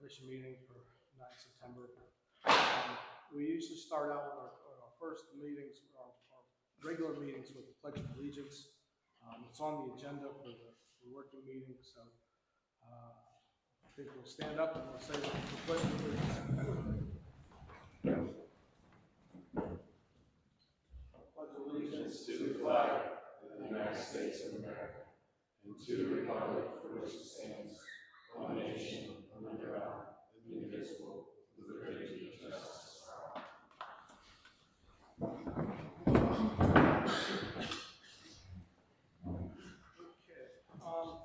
commission meeting for 9 September. We usually start out with our first meetings, our regular meetings with the Pledge of Allegiance. It's on the agenda for the working meeting, so I think we'll stand up and we'll say the Pledge of Allegiance. Pledge allegiance to the flag of the United States of America and to the republic for which it stands, one nation, under God, indivisible, with liberty and justice for all. Okay.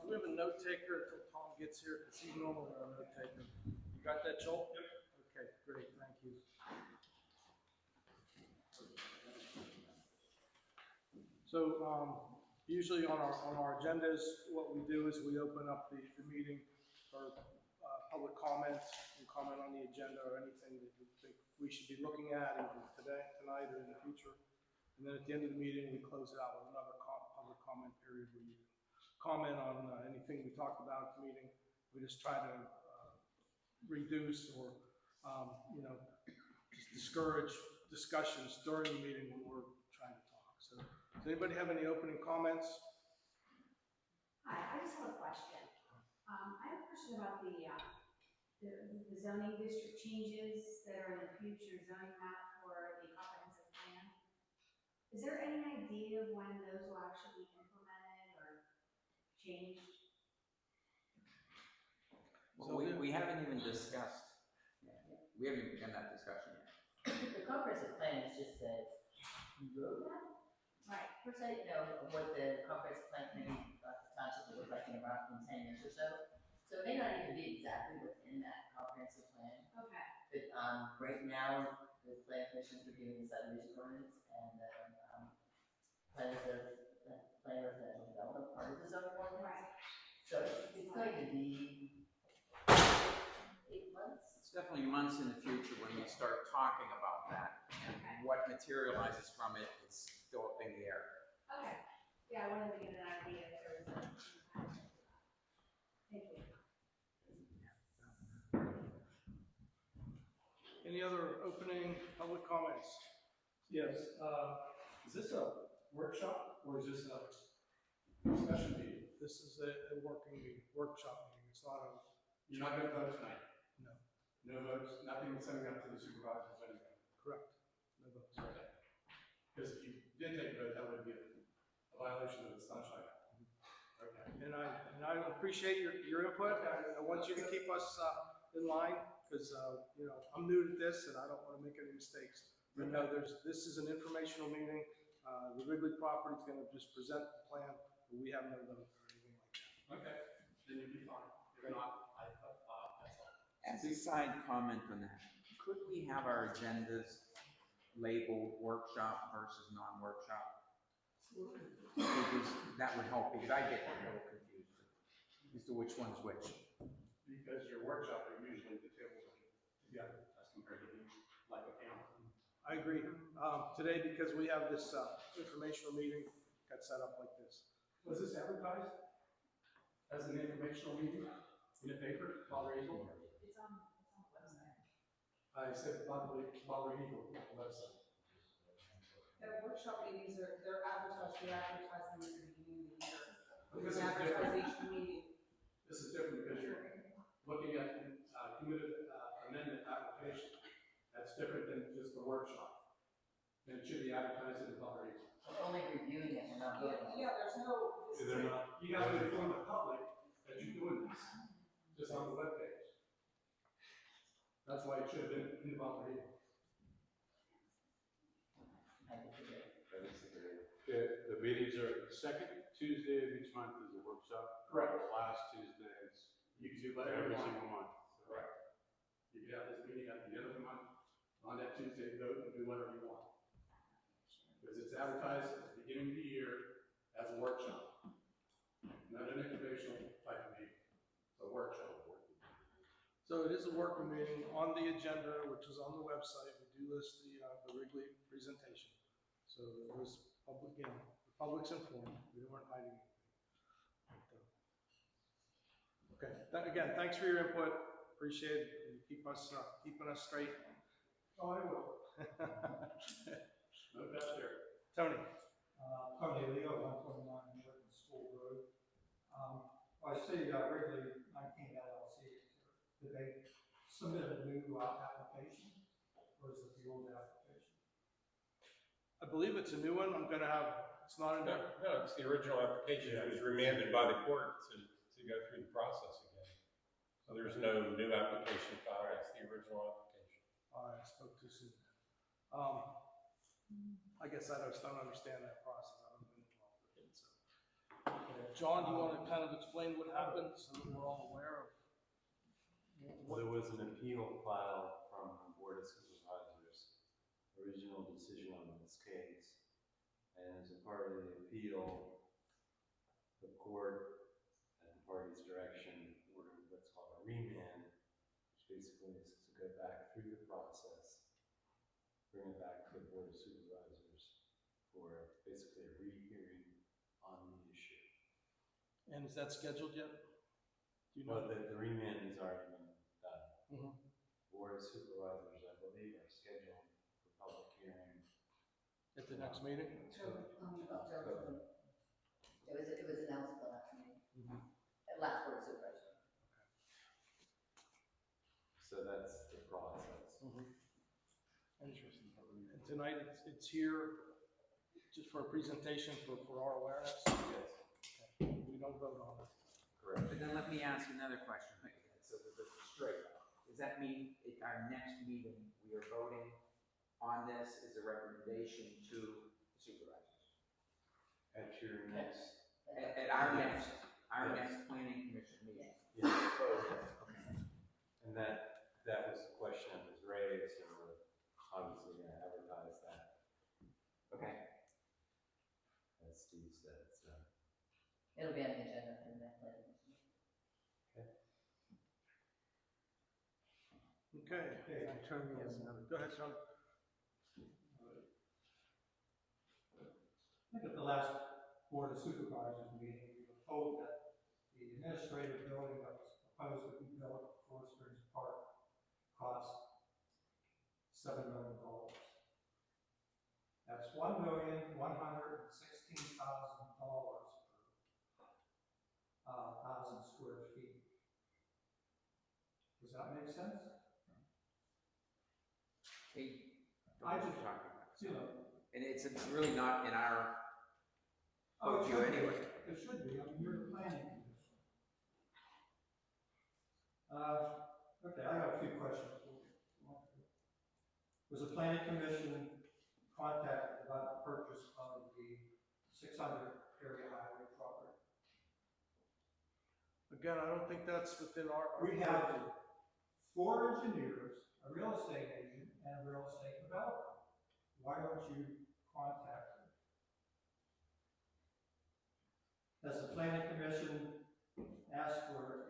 Do we have a note taker until Tom gets here? Because he's normally our note taker. You got that, Joel? Yep. Okay, great. Thank you. So usually on our agendas, what we do is we open up the meeting for public comments. You comment on the agenda or anything that you think we should be looking at either today, tonight, or in the future. And then at the end of the meeting, we close it out with another public comment period where you comment on anything we talked about at the meeting. We just try to reduce or just discourage discussions during the meeting when we're trying to talk. So does anybody have any opening comments? Hi, I just have a question. I have a question about the zoning district changes that are in the future zoning map for the comprehensive plan. Is there any idea of when those will actually be implemented or changed? Well, we haven't even discussed, we haven't even begun that discussion yet. The comprehensive plan is just a roadmap, Right. per se, of what the comprehensive plan committee thought the township would look like in about 10 years or so. So it may not even be exactly what's in that comprehensive plan. Okay. But right now, the plan commission is reviewing the subdivision ordinance and plan of residential development part of the zoning ordinance. Right. So it's going to be 8 months. It's definitely months in the future when we start talking about that. And Okay. what materializes from it is still up in the air. Okay. Yeah, I wanted to get an idea if there was a. Thank you. Any other opening public comments? Yes, is this a workshop or is this a special meeting? This is a working meeting, workshop meeting. It's not a, You're not gonna vote tonight? No. No votes, nothing sending up to the supervisors anyway? correct. No votes. Okay. Because if you did take a vote, that would be a violation of the Sunshine Act. Okay. And I appreciate your input. I want you to keep us in line because I'm new to this and I don't want to make any mistakes. But no, this is an informational meeting. The Wrigley property is going to just present the plan, but we have no vote or anything like that. Okay, then you'd be fine. If not, that's all. As a side comment on that, could we have our agendas labeled workshop versus non-workshop? Because that would help, because I get a little confused as to which one's which. Because your workshop are usually the tables are together as compared to like a panel. I agree. Today, because we have this informational meeting, got set up like this. Was this advertised as an informational meeting in a paper, Butler Eagle? It's on the website. I said Butler Eagle on the website. The workshop meetings they're advertised, we advertise them at the beginning of the year. But It's an advertisation meeting. This is different because you're looking at cumulative amendment application. That's different than just the workshop. And it should be advertised in the Butler Eagle. We're only reviewing it, we're not voting on it. Yeah, there's no. You have to inform the public that you're doing this, just on the webpage. That's why it should have been in the Butler Eagle. I disagree. The meetings are second Tuesday of each month is a workshop. Correct. The last Tuesday is You can do whatever every you want. single month. Correct. You can have this meeting at the end of the month, on that Tuesday, vote and do whatever you want. Because it's advertised at the beginning of the year as a workshop, not an informational type of meeting. It's a workshop. So it is a working meeting on the agenda, which is on the website. We do list the Wrigley presentation. So it was public, the public's informed. We weren't hiding anything. But, okay. Again, thanks for your input. appreciate it, and keeping us straight. Oh, I will. No doubt there. Tony? Tony Leo, 129 American School Road. I see regularly 19 LLC is here. Did they submit a new application, or is it the old application? I believe it's a new one. It's not in No, there. no, it's the original application. It was remanded by the court to go through the process again. So there's no new application filed. It's the original application. All right, I spoke too soon. I guess I just don't understand that process. I haven't been involved with it, so. John, do you want to kind of explain what happened so that we're all aware of? Well, there was an appeal filed from the Board of Supervisors, original decision on this case. And as a part of the appeal, the court, at the party's direction, ordered what's called a remand, which basically is to go back through the process, bring it back to the Board of Supervisors for basically a rehearing on the issue. And is that scheduled yet? Do you know? Well, the remand has already been done. Mhm. Board of Supervisors, I believe, are scheduled for public hearing. At the next meeting? October. It was announced the last meeting, Mhm. at last Board of Supervisors. So that's the process. Interesting. And tonight, it's here just for a presentation for our awareness? Yes, We don't vote on it. correct. But then let me ask another question, so that it's straight. Does that mean at our next meeting, we are voting on this as a recommendation to the supervisors? At your next, At our next planning commission meeting? yes, Okay. and that was the question that was raised, and we're obviously gonna advertise that, Okay. as Steve said, so. It'll be on the agenda for the next planning commission. Okay. Tony has another. Go ahead, Tony. I think at the last Board of Supervisors meeting, we were told that the administrative building that was proposed to be built at Forest Springs Park cost $7 million. That's $1,116,000 per 1,000 square feet. Does that make sense? I just talking about. You know, And it's really not in our oh, it purview should be. anyway. It should be. I mean, you're the planning commission. Okay, I have a few questions. Was the planning commission contacted about the purchase of the 600 area highway property? Again, I don't think that's within our. We have 4 engineers, a real estate agent, and a real estate developer. Why don't you contact them? Has the planning commission asked for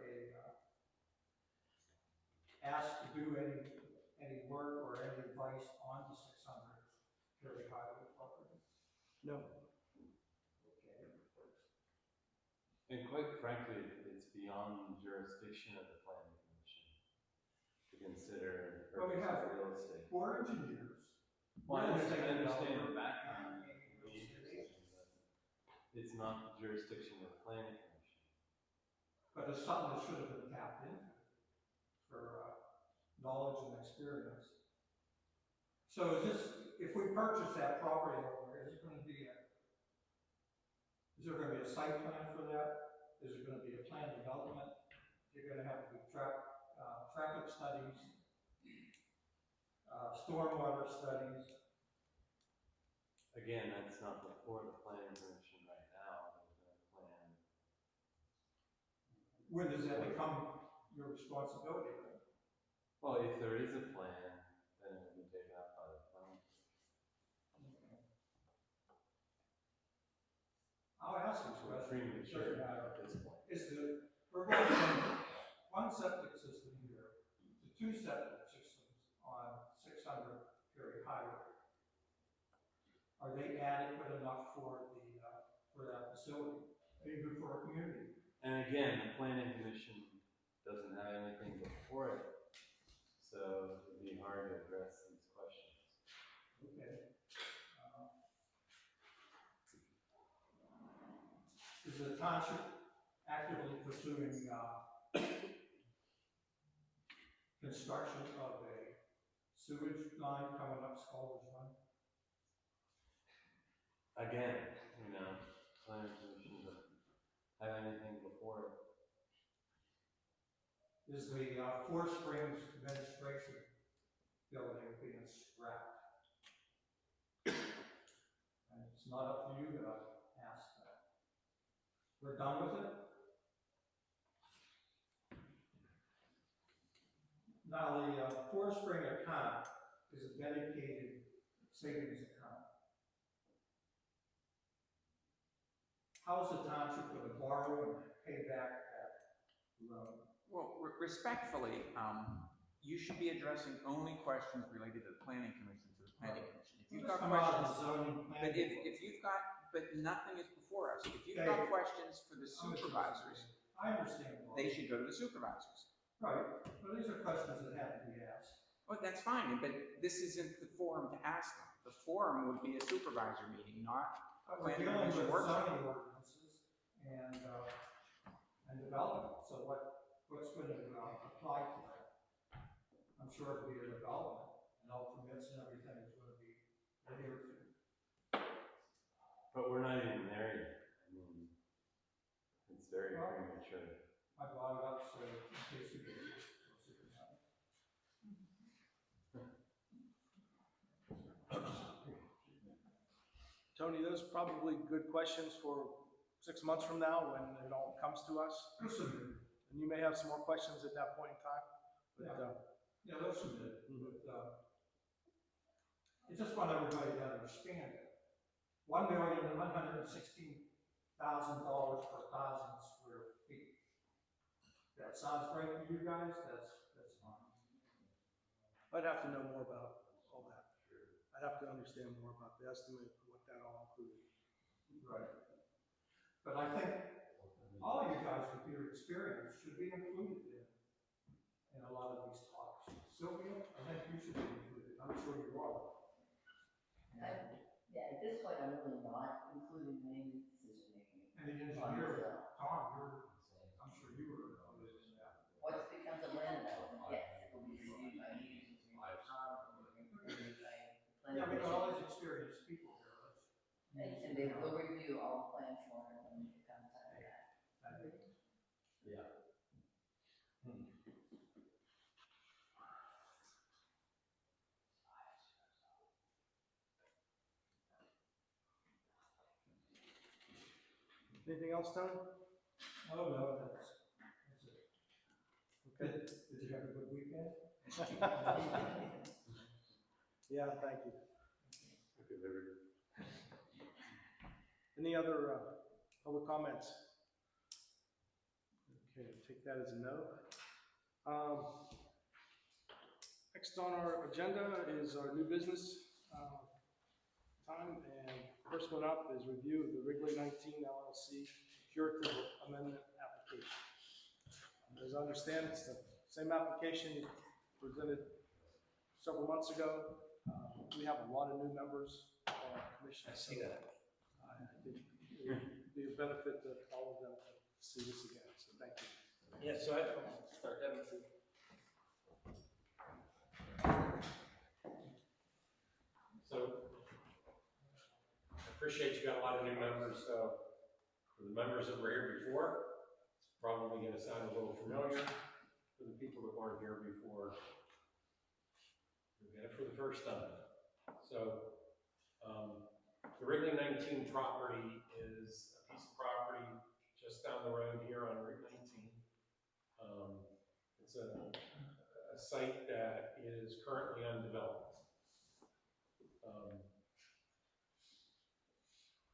asked to do any work or any advice on the 600 area highway property? No. Okay. And quite frankly, it's beyond the jurisdiction of the planning commission to consider Well, we purchase have of real estate. 4 engineers. Well, I real estate understand the developer, background and of a the real estate agent. decision, but it's not the jurisdiction of the planning commission. But it's something that should have been tapped into for knowledge and experience. So is this, if we purchase that property over there, is there gonna be a site plan for that? Is there gonna be a plan development? You're gonna have to do traffic studies, stormwater studies. Again, that's not before the planning commission right now. There's no plan. When does that become your responsibility then? Well, if there is a plan, then it will be taken up by the planning commission. I'll ask you a So question. premature Doesn't matter. at this point. We're going from 1 septic system here to 2 septic systems on 600 Perry Highway. Are they adequate enough for that facility, even for a community? And again, the planning commission doesn't have anything before it township actively pursuing, construction of a sewage line coming up Scholars Run? Again, planning commission doesn't have anything before it. Is the Four Springs Administration Building being scrapped? And it's not up to you to ask that. We're done with it? Now, the Four Spring account is a dedicated savings account. How is the township going to borrow and pay back that loan? Well, respectfully, you should be addressing only questions related to the planning commission to the planning commission. If you've got Come out of the questions, zoning but planning if you've got, but nothing is before us. If you've Okay. got questions for the supervisors, I understand. Bob. they should go to the supervisors. Right, but these are questions that have to be asked. Well, that's fine, but this isn't the forum to ask them. The forum would be a supervisor meeting, not a But we're planning dealing commission with workshop. zoning ordinances and development, so what's going to apply to that? I'm sure it'll be a development, and all permits and everything is going to be adhered to. But we're not even there yet. I mean, it's very premature. I brought it up so in case you get it. Tony, those are probably good questions for 6 months from now when it all comes to us. Submitted. And you may have some more questions at that point in time. But, Yeah, those submitted, Mhm. but, I just want everybody to understand it. $1,116,000 per 1,000 square feet. That sounds right to you guys? That's fine. I'd have to know more about all that. I'd have to understand more about the estimate, what that all included. Right. But I think all of you guys with your experience should be included in a lot of these talks. Sylvia, I think you should be included. I'm sure you are. Yeah, at this point, I'm really not including any decision making. And the engineer, Tom, I'm sure you were included in that. Once it becomes a land development, yes, it will be reviewed by you, reviewed by Tom, reviewed by the planning Yeah, we got all commission. these experienced people here. And they will review all the plans for it when it comes time to that. Yeah. Anything else, Tony? Oh, no, that's it. Okay. Did you have a good weekend? Yeah, thank you. Okay, very good. Any other public comments? Okay, take that as a no. Next on our agenda is our new business time, and first one up is review of the Wrigley 19 LLC curative amendment application. As I understand, it's the same application you presented several months ago. We have a lot of new members on our commission. I see that. I think it would be a benefit to all of them to see this again, so thank you. Yeah, so I'll start having some. So, I appreciate you got a lot of new members, so for the members that were here before, it's probably gonna sound a little familiar. For the people that weren't here before, we got it for the first time. So, the Wrigley 19 property is a piece of property just down the road here on Route 19. It's a site that is currently undeveloped.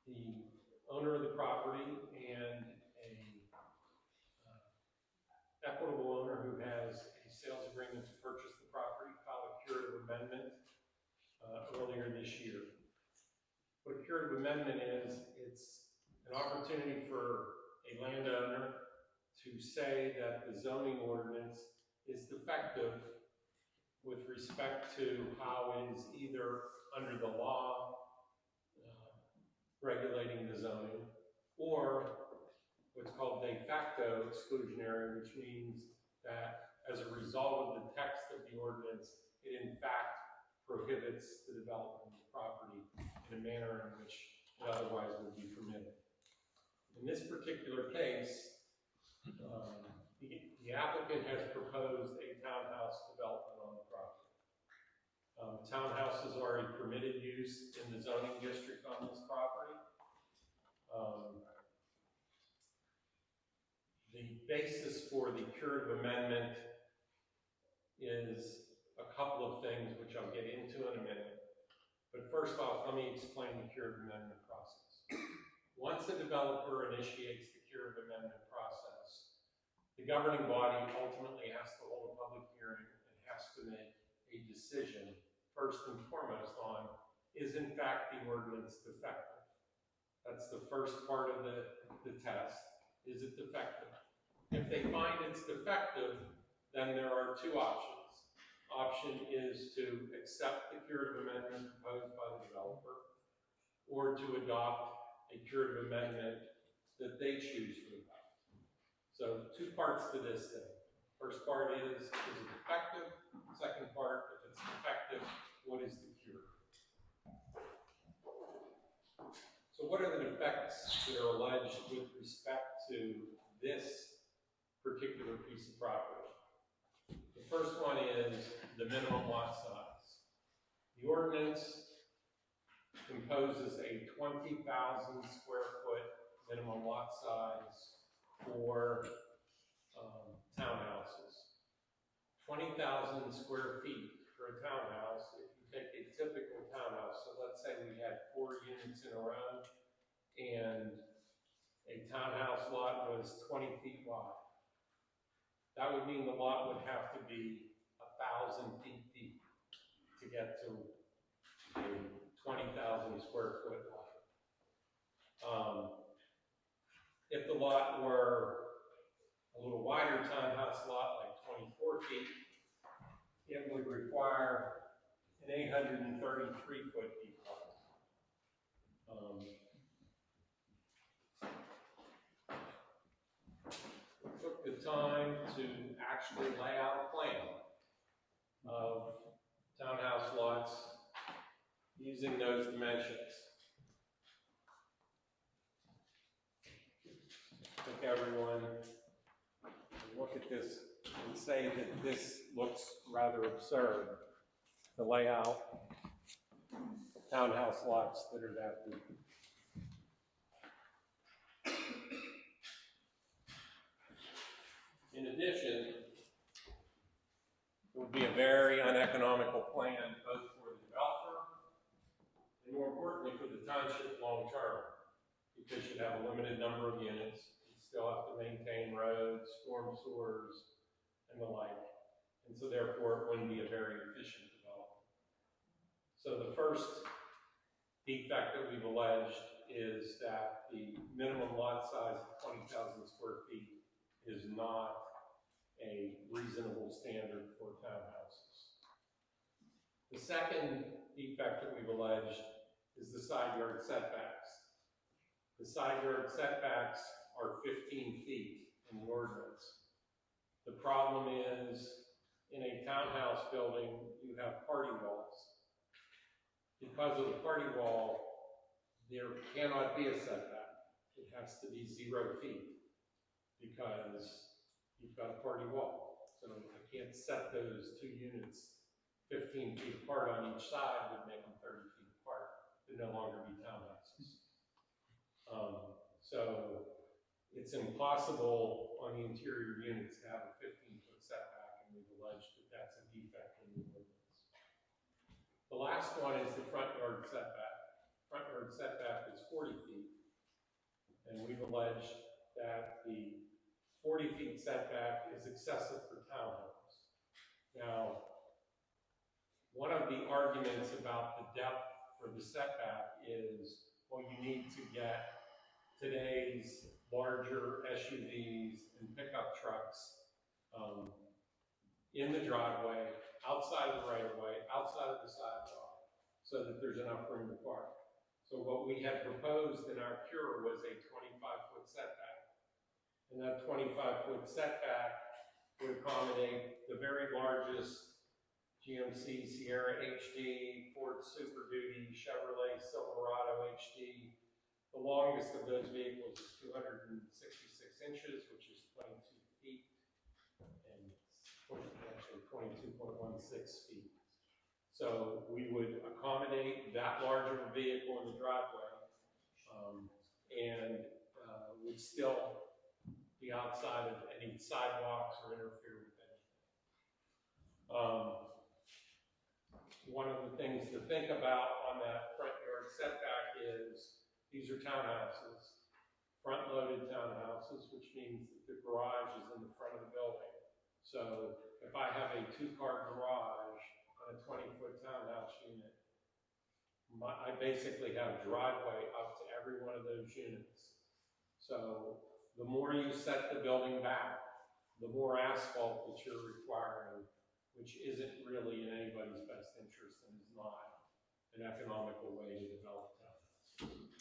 The owner of the property and a equitable owner who has a sales agreement to purchase the property filed a curative amendment earlier this year. What a curative amendment is, it's an opportunity for a landowner to say that the zoning ordinance is defective with respect to how it is either under the law regulating the zoning, or what's called de facto exclusionary, which means that as a result of the text of the ordinance, it in fact prohibits the development of the property in a manner in which it otherwise would be permitted. In this particular case, the applicant has proposed a townhouse development on the property. Townhouse is already permitted use in the zoning district on this property. The basis for the curative amendment is a couple of things which I'll get into in a minute. But first off, let me explain the curative amendment process. Once the developer initiates the curative amendment process, the governing body ultimately has to hold a public hearing and has to make a decision, first and foremost, on is in fact the ordinance defective. That's the first part of the test. Is it defective? If they find it's defective, then there are two options. Option is to accept the curative amendment proposed by the developer, or to adopt a curative amendment that they choose to adopt. So two parts to this thing. First part is it defective? Second part, if it's defective, what is the cure? So what are the defects that are alleged with respect to this particular piece of property? The first one is the minimum lot size. The ordinance imposes a 20,000 square foot minimum lot size for townhouses. 20,000 square feet for a townhouse. If you take a typical townhouse, so let's say we had 4 units in a row and a townhouse lot was 20 feet wide. That would mean the lot would have to be 1,000 feet deep to get to a 20,000 square foot lot. If the lot were a little wider townhouse lot, like 24 feet, it would require an 833 foot deep lot. We took the time to actually lay out a plan of townhouse lots using those dimensions. I think everyone look at this and say that this looks rather absurd to lay out townhouse lots that are that deep. In addition, it would be a very uneconomical plan both for the developer and more importantly for the township long term, because you'd have a limited number of units. Still have to maintain roads, storm sewers, and the like. And so therefore it wouldn't be a very efficient development. So the first defect that we've alleged is that the minimum lot size of 20,000 square feet is not a reasonable standard for townhouses. The second defect that we've alleged is the side yard setbacks. The side yard setbacks are 15 feet in the ordinance. The problem is, in a townhouse building, you have party walls. Because of the party wall, there cannot be a setback. It has to be 0 feet, because you've got a party wall. So I can't set those two units 15 feet apart on each side, would make them 30 feet apart. They'd no longer be townhouses. So it's impossible on the interior units to have a 15-foot setback, and we've alleged that that's a defect in the ordinance. The last one is the front yard setback. Front yard setback is 40 feet, and we've alleged that the 40 feet setback is excessive for townhomes. Now, one of the arguments about the depth for the setback is, well, you need to get today's larger SUVs and pickup trucks in the driveway, outside of the right-of-way, outside of the sidewalk, so that there's enough room to park. So what we had proposed in our cure was a 25-foot setback. And that 25-foot setback would accommodate the very largest GMC Sierra HD, Ford Super Duty, Chevrolet Silverado HD. The longest of those vehicles is 266 inches, which is 22 feet, and actually 22.16 feet. So we would accommodate that large of a vehicle in the driveway, and would still be outside of any sidewalks or interfere with anything. One of the things to think about on that front yard setback is these are townhouses, front-loaded townhouses, which means that the garage is in the front of the building. So if I have a two-car garage on a 20-foot townhouse unit, I basically have driveway up to every one of those units. So the more you set the building back, the more asphalt that you're requiring, which isn't really in anybody's best interest and is not an economical way to develop townhouses.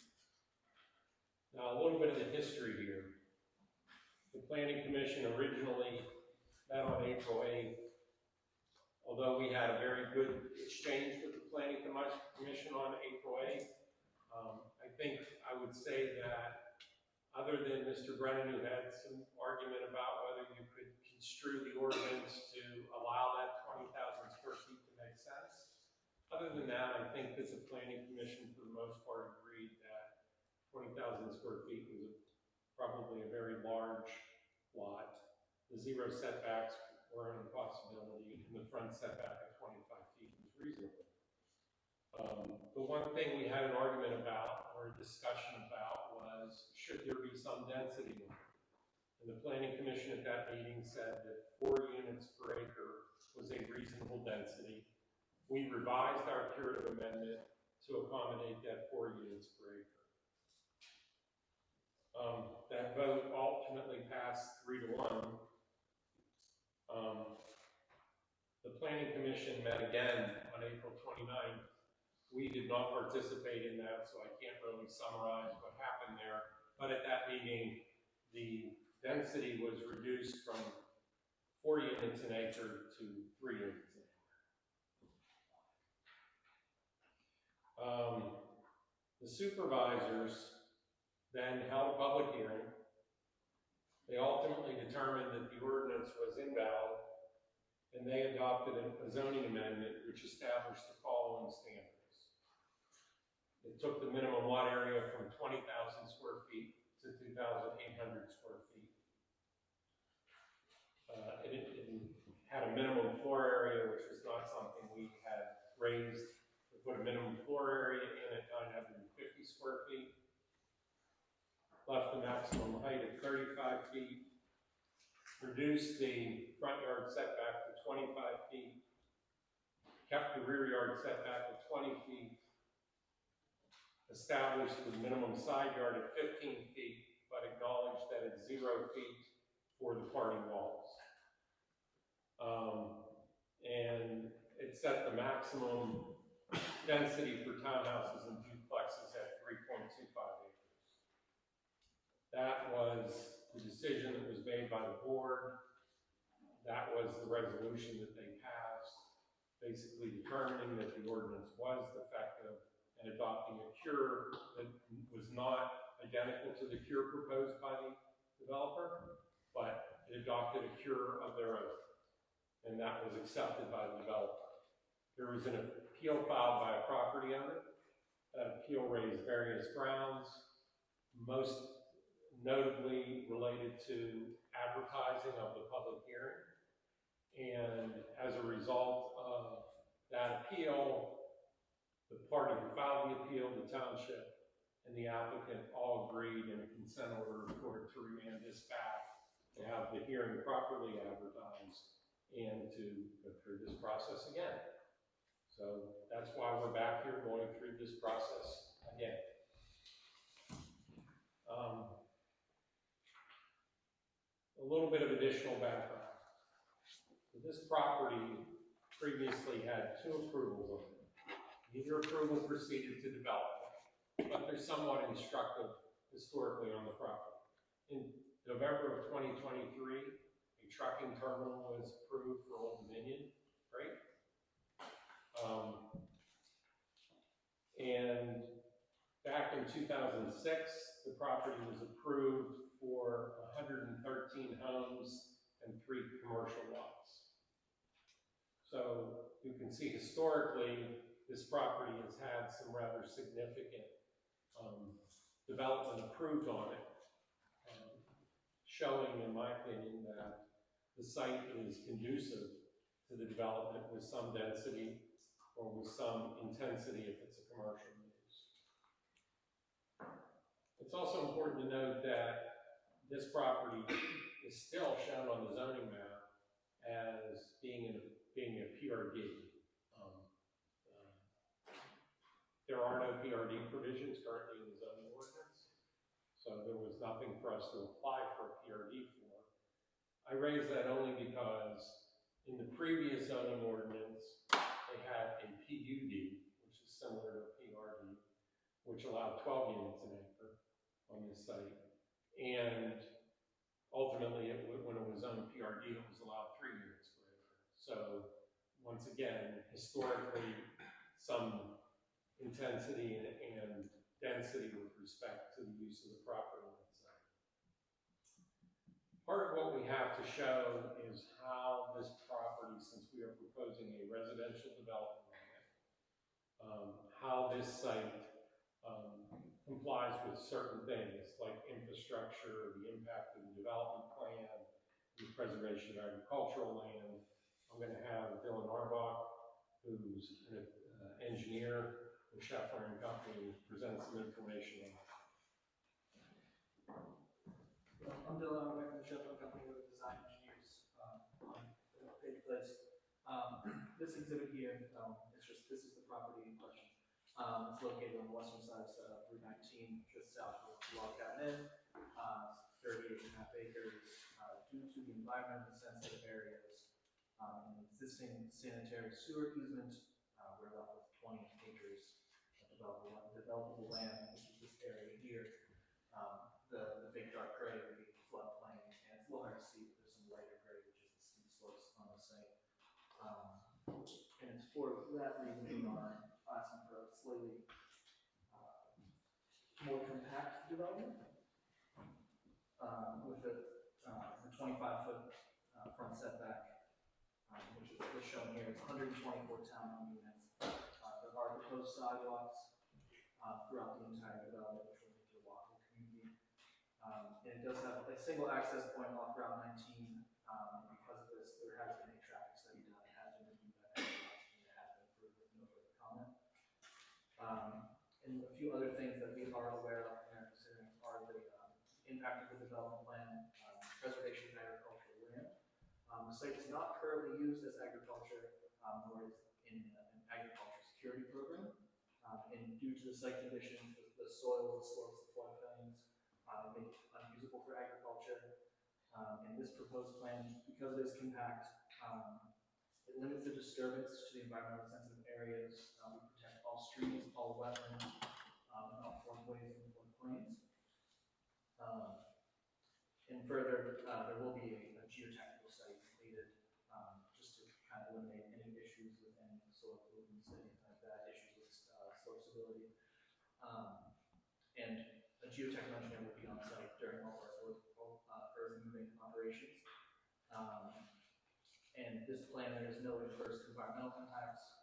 Now, a little bit of the history here. The Planning Commission originally met on April 8th. Although we had a very good exchange with the Planning Commission on April 8th, I think I would say that other than Mr. Brennan, who had some argument about whether you could construe the ordinance to allow that 20,000 square feet to make sense, other than that, I think that the Planning Commission, for the most part, agreed that 20,000 square feet was probably a very large lot. The zero setbacks were an impossibility, and the front setback of 25 feet was reasonable. The one thing we had an argument about, or a discussion about, was should there be some density in it? And the Planning Commission at that meeting said that 4 units per acre was a reasonable density. We revised our curative amendment to accommodate that 4 units per acre. That vote ultimately passed 3-1. The Planning Commission met again on April 29th. We did not participate in that, so I can't really summarize what happened there. But at that meeting, the density was reduced from 4 units an acre to 3 units an acre. The supervisors then held a public hearing. They ultimately determined that the ordinance was invalid, and they adopted a zoning amendment which established the following standards. It took the minimum lot area from 20,000 square feet to 2,800 square feet. It had a minimum floor area, which was not something we had raised. We put a minimum floor area in at 950 square feet. Left the maximum height at 35 feet. Reduced the front yard setback to 25 feet. Kept the rear yard setback at 20 feet. Established the minimum side yard at 15 feet, but acknowledged that it's 0 feet for the parting walls. And it set the maximum density for townhouses and duplexes at 3.25 acres. That was the decision that was made by the board. That was the resolution that they passed, basically determining that the ordinance was defective and adopting a cure that was not identical to the cure proposed by the developer, but it adopted a cure of their own, and that was accepted by the developer. There was an appeal filed by a property owner. That appeal raised various grounds, most notably related to advertising of the public hearing. And as a result of that appeal, the party who filed the appeal, the township, and the applicant all agreed in a consent order to remand this back, to have the hearing properly advertised, and to go through this process again. So that's why we're back here going through this process again. A little bit of additional background. So this property previously had 2 approvals on it. Neither approval proceeded to development, but they're somewhat instructive historically on the property. In November of 2023, a trucking terminal was approved for Old Dominion, right? And back in 2006, the property was approved for 113 homes and 3 commercial lots. So you can see historically, this property has had some rather significant development approved on it, showing, in my opinion, that the site is conducive to the development with some density or with some intensity if it's a commercial use. It's also important to note that this property is still shown on the zoning map as being a PRD. There are no PRD provisions currently in the zoning ordinance, so there was nothing for us to apply for a PRD for. I raise that only because in the previous zoning ordinance, they had a PUD, which is similar to a PRD, which allowed 12 units an acre on this site. And ultimately, when it was zoned PRD, it was allowed 3 units per acre. So once again, historically, some intensity and density with respect to the use of the property on that site. Part of what we have to show is how this property, since we are proposing a residential development on it, how this site complies with certain things like infrastructure, the impact of the development plan, the preservation of agricultural land. I'm going to have Dylan Arbach, who's an engineer with Scheffler and Company, present some information on that. I'm Dylan Arbach from the Scheffler Company with Design Engineers on Page Place. This exhibit here, this is the property in question. It's located on the western side of Route 19, just south of Log Cabin Inn. 38.5 acres. Due to the environmentally sensitive areas and existing sanitary sewer easement, we're left with 20 acres of developable land, which is this area here. The big dark gray would be the floodplain, and it's a little hard to see, but there's some lighter gray, which is the steep slopes on the site. And it's for that reason we are asking for a slightly more compact development with the 25-foot front setback, which is shown here. It's 124 townhome units. There are proposed sidewalks throughout the entire development, which will make it a walkable community. And it does have a single access point off Route 19. And because of this, there has been a traffic study done. It has been reviewed by everyone, and it has been approved with no further comment. And a few other things that we are aware of and are considering are the impact of the development plan, preservation of agricultural land. The site is not currently used as agriculture, nor is in an agriculture security program. And due to the site conditions, the soil, the slopes, the floodplains, make it unusable for agriculture. And this proposed plan, because it is compact, it limits the disturbance to the environmentally sensitive areas. We protect all streams, all wetlands, and all floodways and floodplains. And further, there will be a geotechnical study completed just to kind of eliminate any issues with any soil pollutants, anything like that, issues with slope stability. And a geotechnical engineer will be on site during all of our earth moving operations. And this plan, there is no adverse environmental impacts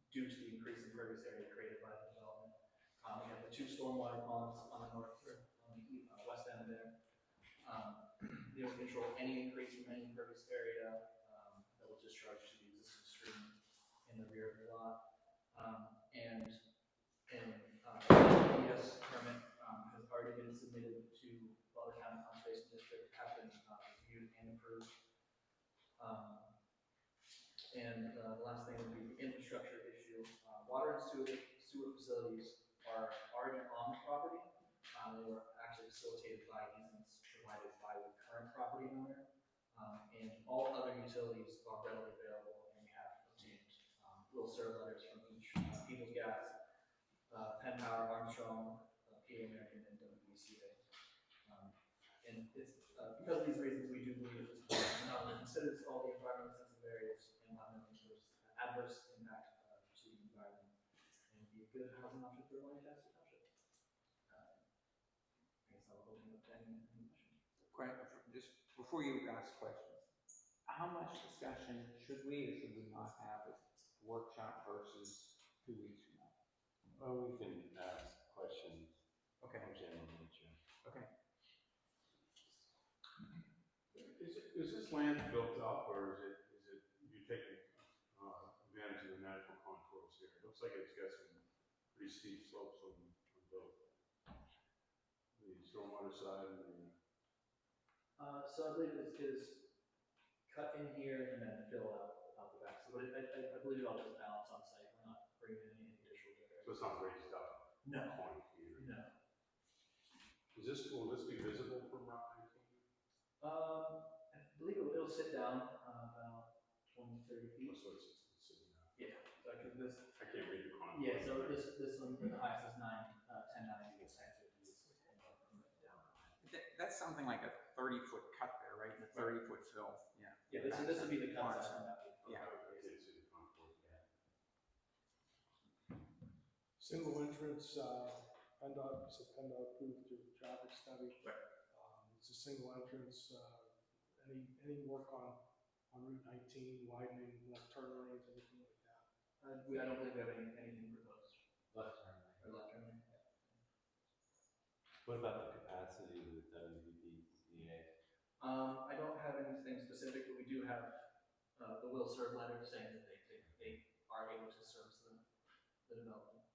due to the increase in impervious area created by the development. We have the 2 stormwater ponds on the west end there. They will control any increase from any impervious area that will discharge to the existing stream in the rear of the lot. And the ES permit has already been submitted to Butler County Conservation District, have been reviewed and approved. And the last thing would be the infrastructure issue. Water and sewer facilities are already on the property. They were actually facilitated by easements provided by the current property owner. And all other utilities are readily available, and we have obtained will serve letters from each People's Gas, Penn Power, Armstrong, PA American, and WBCA. because of these reasons, we do believe this plan not only considers all the environmental sensitive areas and will have no adverse impact to the environment and be a good housing option for Lancaster Township. I guess I'll open up to any questions. Just before you ask questions, how much discussion should we or should we not have with workshop versus 2 weeks from now? Well, we can ask questions Okay. of general nature. Okay. Is this land built up, or is it you taking advantage of the natural contours here? It looks like it's got some pretty steep slopes on both the stormwater side and the. So I believe it is cut in here and then fill out the back. So but I believe it all just balance on site. We're not bringing in any additional dirt. So it's not raised up. No. Point here. No. Will this be visible from Route 19? I believe it'll sit down about 20, 30 feet. So it's sitting down. Yeah. So I can, this. I can't read the contours. Yeah. So this one, the highest is 1090. This actually is down. That's something like a 30-foot cut there, right? And a 30-foot fill. Yeah. Yeah. This would be the cut Awesome. side. Yeah. I can't see the contours. Single entrance, PennDOT, so PennDOT approved your traffic study. Right. It's a single entrance, any work on Route 19, widening left turn lanes, anything like that? I don't believe we have anything proposed. Left turn lane. Or left turn lane. What about the capacity of the WVDA? I don't have anything specific, but we do have the will serve letter saying that they are able to service the development.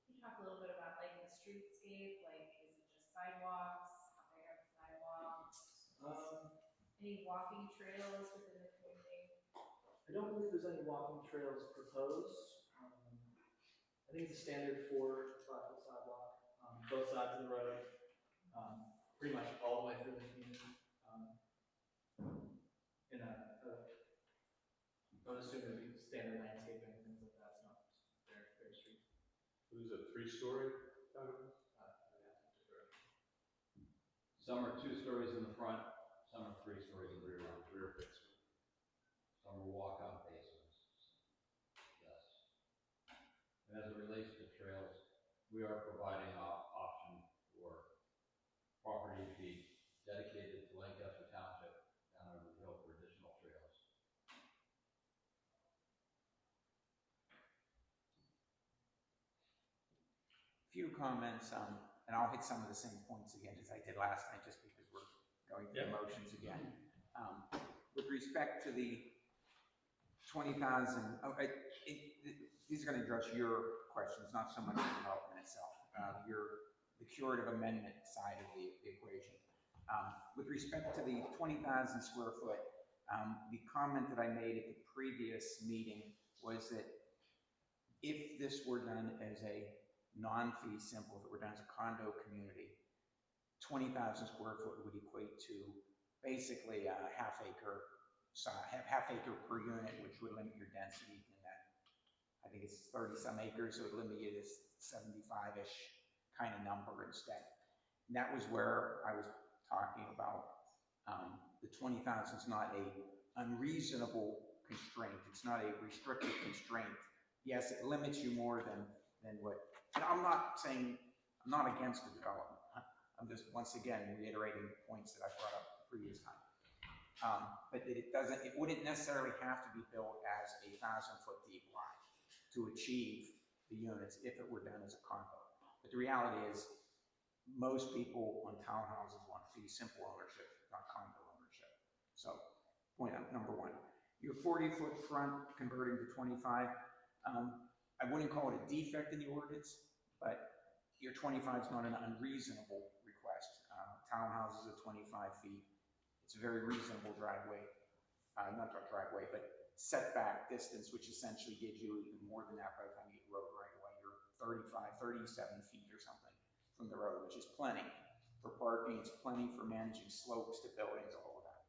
Can you talk a little bit about like the streetscape, like is it just sidewalks, how big are the sidewalks? Any walking trails within the community? I don't believe there's any walking trails proposed. I think it's a standard 4 to 5 foot sidewalk, both sides of the road, pretty much all the way through the community. I would assume it'd be standard landscaping and things like that. It's not very street. It was a 3-story townhouse? Some are 2 stories in the front, some are 3 stories in the rear. Rear basement. Some are walk-out basements. Yes. And as it relates to trails, we are providing an option for property to be dedicated to Lancaster Township down over the hill for additional trails. Few comments, and I'll hit some of the same points again as I did last time, just because we're going through the motions again. With respect to the 20,000, these are going to address your questions, not so much the development itself. The curative amendment side of the equation. With respect to the 20,000 square foot, the comment that I made at the previous meeting was that if this were done as a non-fee simple, if it were done as a condo community, 20,000 square foot would equate to basically a half acre per unit, which would limit your density in that, I think it's 30 some acres, so it would limit you to 75-ish kind of number instead. And that was where I was talking about the 20,000 is not a unreasonable constraint. It's not a restrictive constraint. Yes, it limits you more than what, and I'm not saying, I'm not against the development. I'm just, once again, reiterating the points that I brought up the previous time. But it wouldn't necessarily have to be built as a 1,000-foot deep lot to achieve the units if it were done as a condo. But the reality is, most people on townhouses want fee simple ownership, not condo ownership. So, point out number one. Your 40-foot front converting to 25, I wouldn't call it a defect in the ordinance, but your 25 is not an unreasonable request. Townhouses are 25 feet. It's a very reasonable driveway, not driveway, but setback distance, which essentially gives you even more than that by the time you get road right away. You're 35, 37 feet or something from the road, which is plenty for parking. It's plenty for managing slopes to buildings, all of that.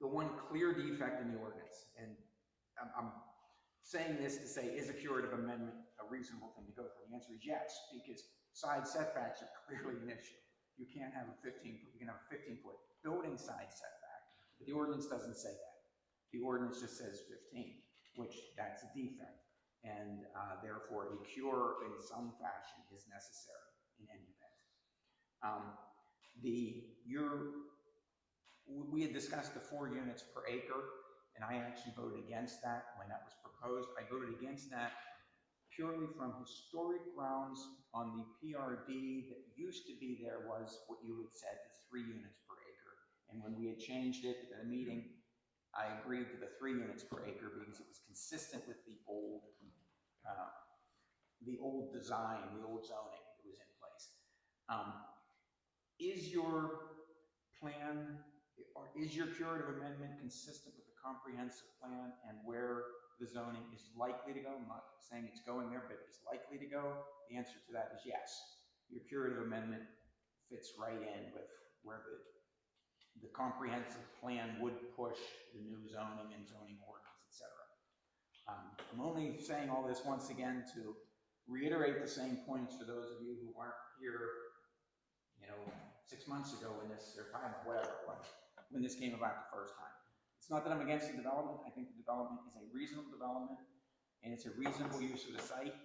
The one clear defect in the ordinance, and I'm saying this to say, is a curative amendment a reasonable thing to go for? The answer is yes, because side setbacks are clearly an issue. You can't have a 15-foot, you can have a 15-foot building side setback, but the ordinance doesn't say that. The ordinance just says 15, which that's a defect. And therefore, a cure in some fashion is necessary in any event. We had discussed the 4 units per acre, and I actually voted against that when that was proposed. I voted against that purely from historic grounds on the PRD that used to be there was what you had said, the 3 units per acre. And when we had changed it at a meeting, I agreed to the 3 units per acre because it was consistent with the old design, the old zoning that was in place. Is your plan, or is your curative amendment consistent with the comprehensive plan and where the zoning is likely to go? I'm not saying it's going there, but it's likely to go. The answer to that is yes. Your curative amendment fits right in with where the comprehensive plan would push the new zoning and zoning ordinance, etc. I'm only saying all this once again to reiterate the same points for those of you who weren't here, 6 months ago when this, or 5, whatever it was, when this came about the first time. It's not that I'm against the development. I think the development is a reasonable development, and it's a reasonable use of the site,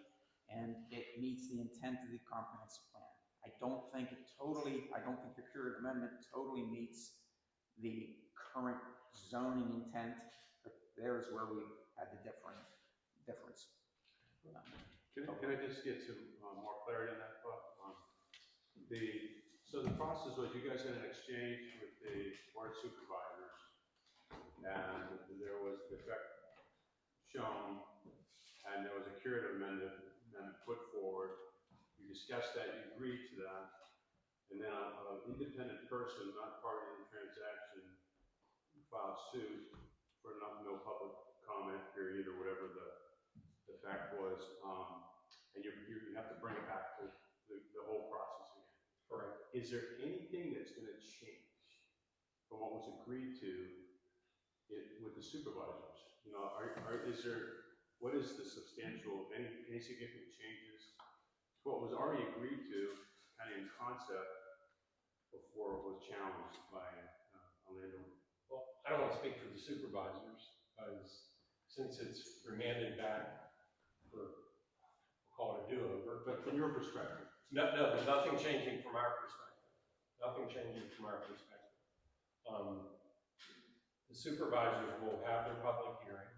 and it meets the intent of the comprehensive plan. I don't think your curative amendment totally meets the current zoning intent, but there's where we had the difference. Can I just get some more clarity on that thought? So the process was you guys had an exchange with the board supervisors, and there was defect shown, and there was a curative amendment put forward. You discussed that, you agreed to that, and then an independent person, not part of the transaction, filed suit for no public comment period or whatever the fact was, and you have to bring it back to the whole process again. Correct. Is there anything that's going to change from what was agreed to with the supervisors? What is the substantial, any significant changes to what was already agreed to, kind of in concept, before it was challenged by a landowner? Well, I don't want to speak for the supervisors, because since it's remanded back for, we'll call it a do-over. But from your perspective? No, there's nothing changing from our perspective. Nothing changing from our perspective. The supervisors will have their public hearing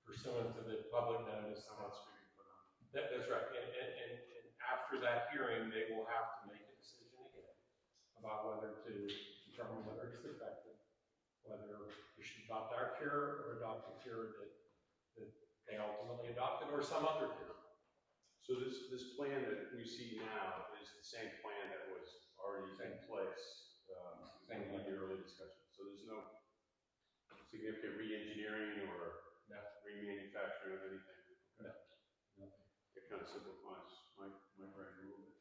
pursuant to the public notice. I'm not speaking for them. That's right. And after that hearing, they will have to make a decision again about whether to determine whether it's effective, whether you should adopt our cure or adopt the cure that they ultimately adopted, or some other cure. So this plan that we see now is the same plan that was already in place in the early discussion. So there's no significant re-engineering or remanufacturing of anything. No. It kind of simplifies my brain a little bit.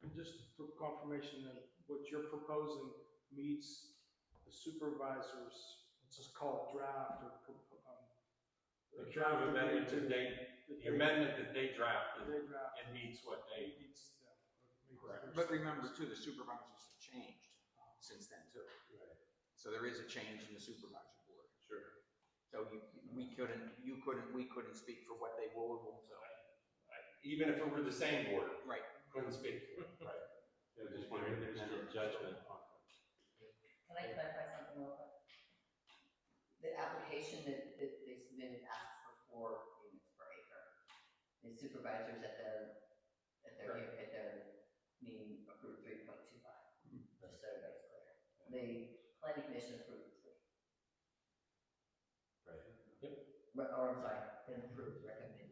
And just for confirmation that what you're proposing meets the supervisors, let's just call it draft or The curative amendment the amendment that they drafted, They draft. it meets what they. Correct. But remember too, the supervisors have changed since then too. Right. So there is a change in the supervisory board. Sure. So we couldn't speak for what they will or won't do. Even if it were the same board, Right. couldn't speak for it. Right. Yeah, just want independent judgment. Can I clarify something real quick? The application that they submitted asks for 4 units per acre. The supervisors at their meeting approved 3.25, just so everybody's clear. The planning commission approved 3. Right. Yep. Or I'm sorry, didn't approve, recommended.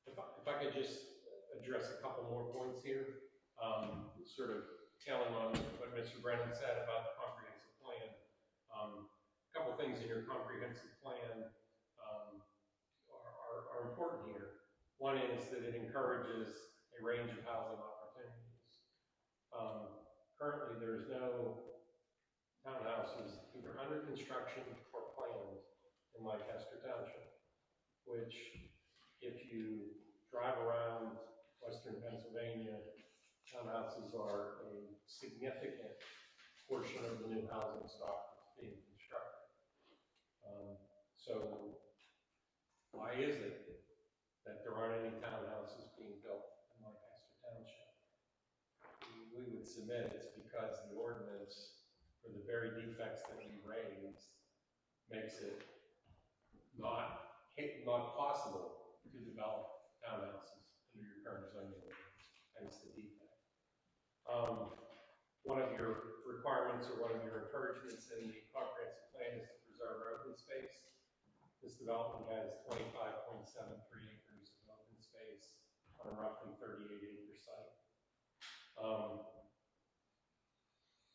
If I could just address a couple more points here, sort of telling on what Mr. Brennan said about the comprehensive plan. A couple things in your comprehensive plan are important here. One is that it encourages a range of housing opportunities. Currently, there's no townhouses either under construction or planned in Lancaster Township, which if you drive around western Pennsylvania, townhouses are a significant portion of the new housing stock that's being constructed. So why is it that there aren't any townhouses being built in Lancaster Township? We would submit it's because the ordinance, for the very defects that we raised, makes it not possible to develop townhouses under your current zoning ordinance. Hence the defect. One of your requirements or one of your encouragements in the comprehensive plan is to preserve open space. This development has 25.73 acres of open space on a roughly 38-acre site.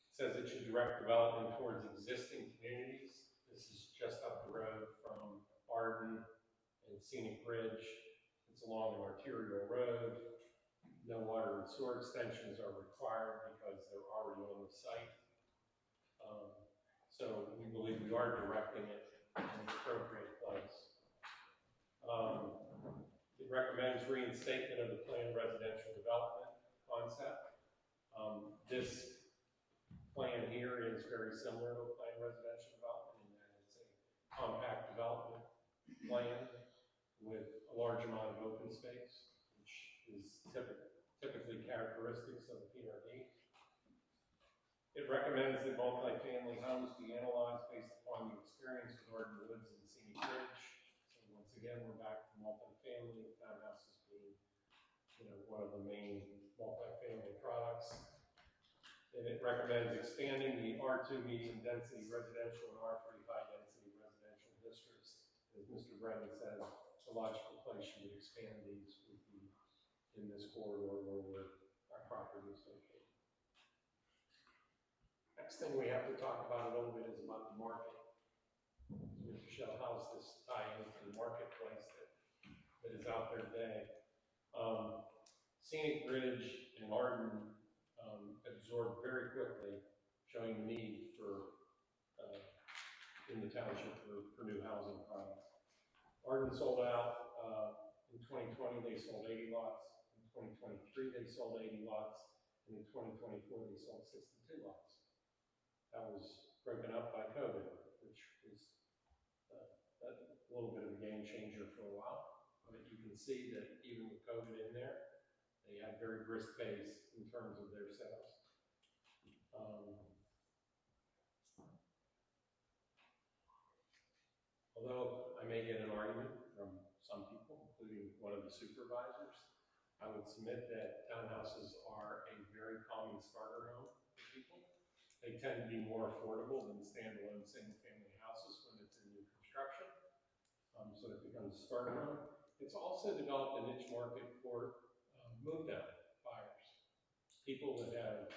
It says it should direct development towards existing communities. This is just up the road from Arden and Scenic Ridge. It's along an arterial road. No water and sewer extensions are required because they're already on the site. So we believe we are directing it in the appropriate place. It recommends reinstatement of the planned residential development concept. This plan here is very similar to a planned residential development in that it's a compact development plan with a large amount of open space, which is typically characteristics of the PRD. It recommends that multifamily homes be analyzed based upon the experience with Arden Woods and Scenic Ridge. So once again, we're back to multifamily, townhouses being, one of the main multifamily products. And it recommends expanding the R2 medium density residential and R3 high density residential districts. As Mr. Brennan said, the logical place you would expand these would be in this corridor where our property is located. Next thing we have to talk about a little bit is about the market. Mr. Shell, how's this tie into the marketplace that is out there today? Scenic Ridge and Arden absorbed very quickly, showing the need for in the township for new housing products. Arden sold out in 2020. They sold 80 lots. In 2023, they sold 80 lots, and in 2024, they sold 62 lots. That was broken up by COVID, which was a little bit of a game changer for a while. But you can see that even with COVID in there, they had very brisk pace in terms of their sales. Although I may get an argument from some people, including one of the supervisors, I would submit that townhouses are a very common starter home for people. They tend to be more affordable than standalone single-family houses when it's in new construction. So it becomes a starter home. It's also developed a niche market for move-down buyers. People that have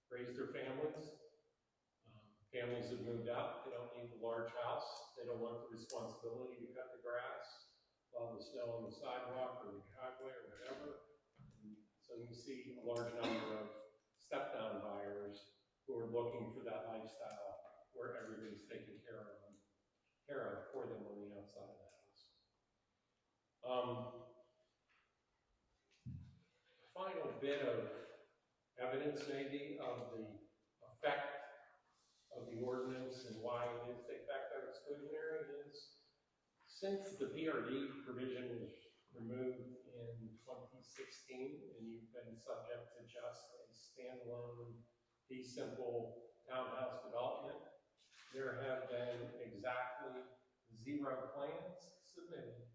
raised their families, families have moved out, they don't need the large house, they don't want the responsibility to cut the grass, plow the snow on the sidewalk or the driveway or whatever. And so you see a large number of step-down buyers who are looking for that lifestyle where everything's taken care of for them on the outside of the house. Final bit of evidence maybe of the effect of the ordinance and why it is the effect of exclusionary is since the PRD provision was removed in 2016 and you've been subject to just a standalone fee simple townhouse development, there have been exactly 0 plans submitted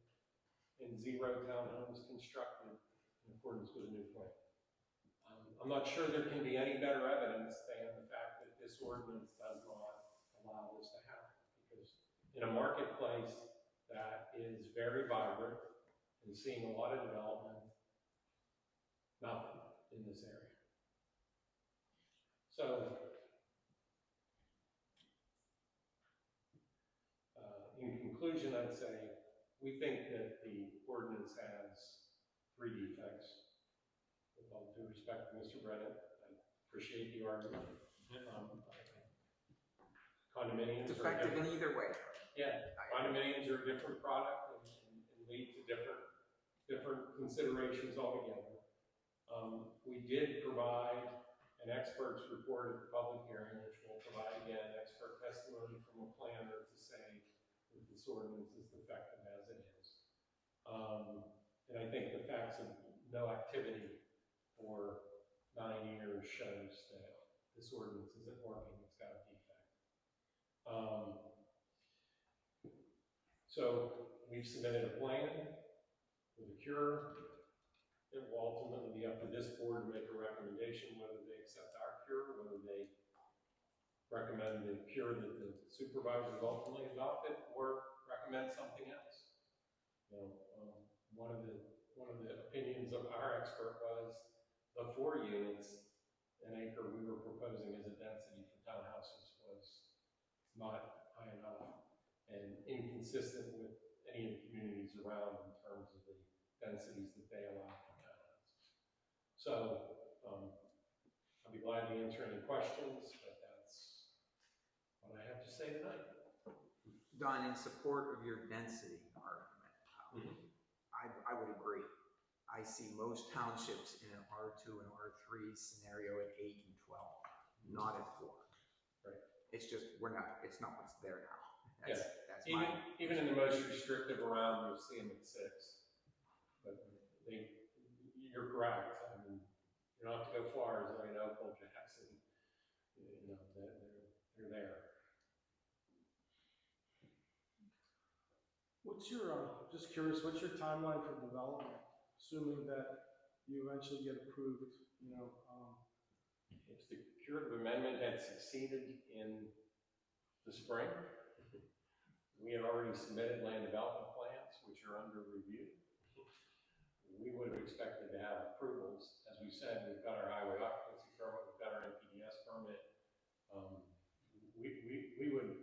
and 0 townhomes constructed in accordance with the new plan. I'm not sure there can be any better evidence than the fact that this ordinance does not allow this to happen. Because in a marketplace that is very vibrant and seeing a lot of development, nothing in this area. So, in conclusion, I'd say we think that the ordinance has 3 defects. With all due respect to Mr. Brennan, I appreciate the argument. Condominiums It's effective in either way. Yeah, condominiums are a different product and lead to different different considerations altogether. We did provide an expert's report at the public hearing, which will provide, again, expert testimony from a planner to say that this ordinance is effective as it is. And I think the facts of no activity for 9 years shows that this ordinance isn't working, it's got a defect. So we've submitted a plan with a cure. It will ultimately be up to this board to make a recommendation whether they accept our cure, whether they recommend the cure that the supervisors ultimately adopted, or recommend something else. You know, one of the opinions of our expert was the 4 units an acre we were proposing as a density for townhouses was not high enough and inconsistent with any of the communities around in terms of the densities that they allow for townhouses. So I'll be glad to answer any questions, but that's what I have to say tonight. Don, in support of your density argument, I would agree. I see most townships in an R2 and R3 scenario at 8 and 12, not at 4. Right. It's just, it's not what's there now. That's Even in the most restrictive around, you'll see them at 6. But you're correct. I mean, you don't have to go far, as I know, Old Jackson, you know, they're there. What's your, just curious, what's your timeline for development, assuming that you eventually get approved, you know? If the curative amendment had succeeded in the spring, we had already submitted land development plans, which are under review. We would have expected to have approvals. As we said, we've got our highway occupancy permit, we've got our NPDS permit. We would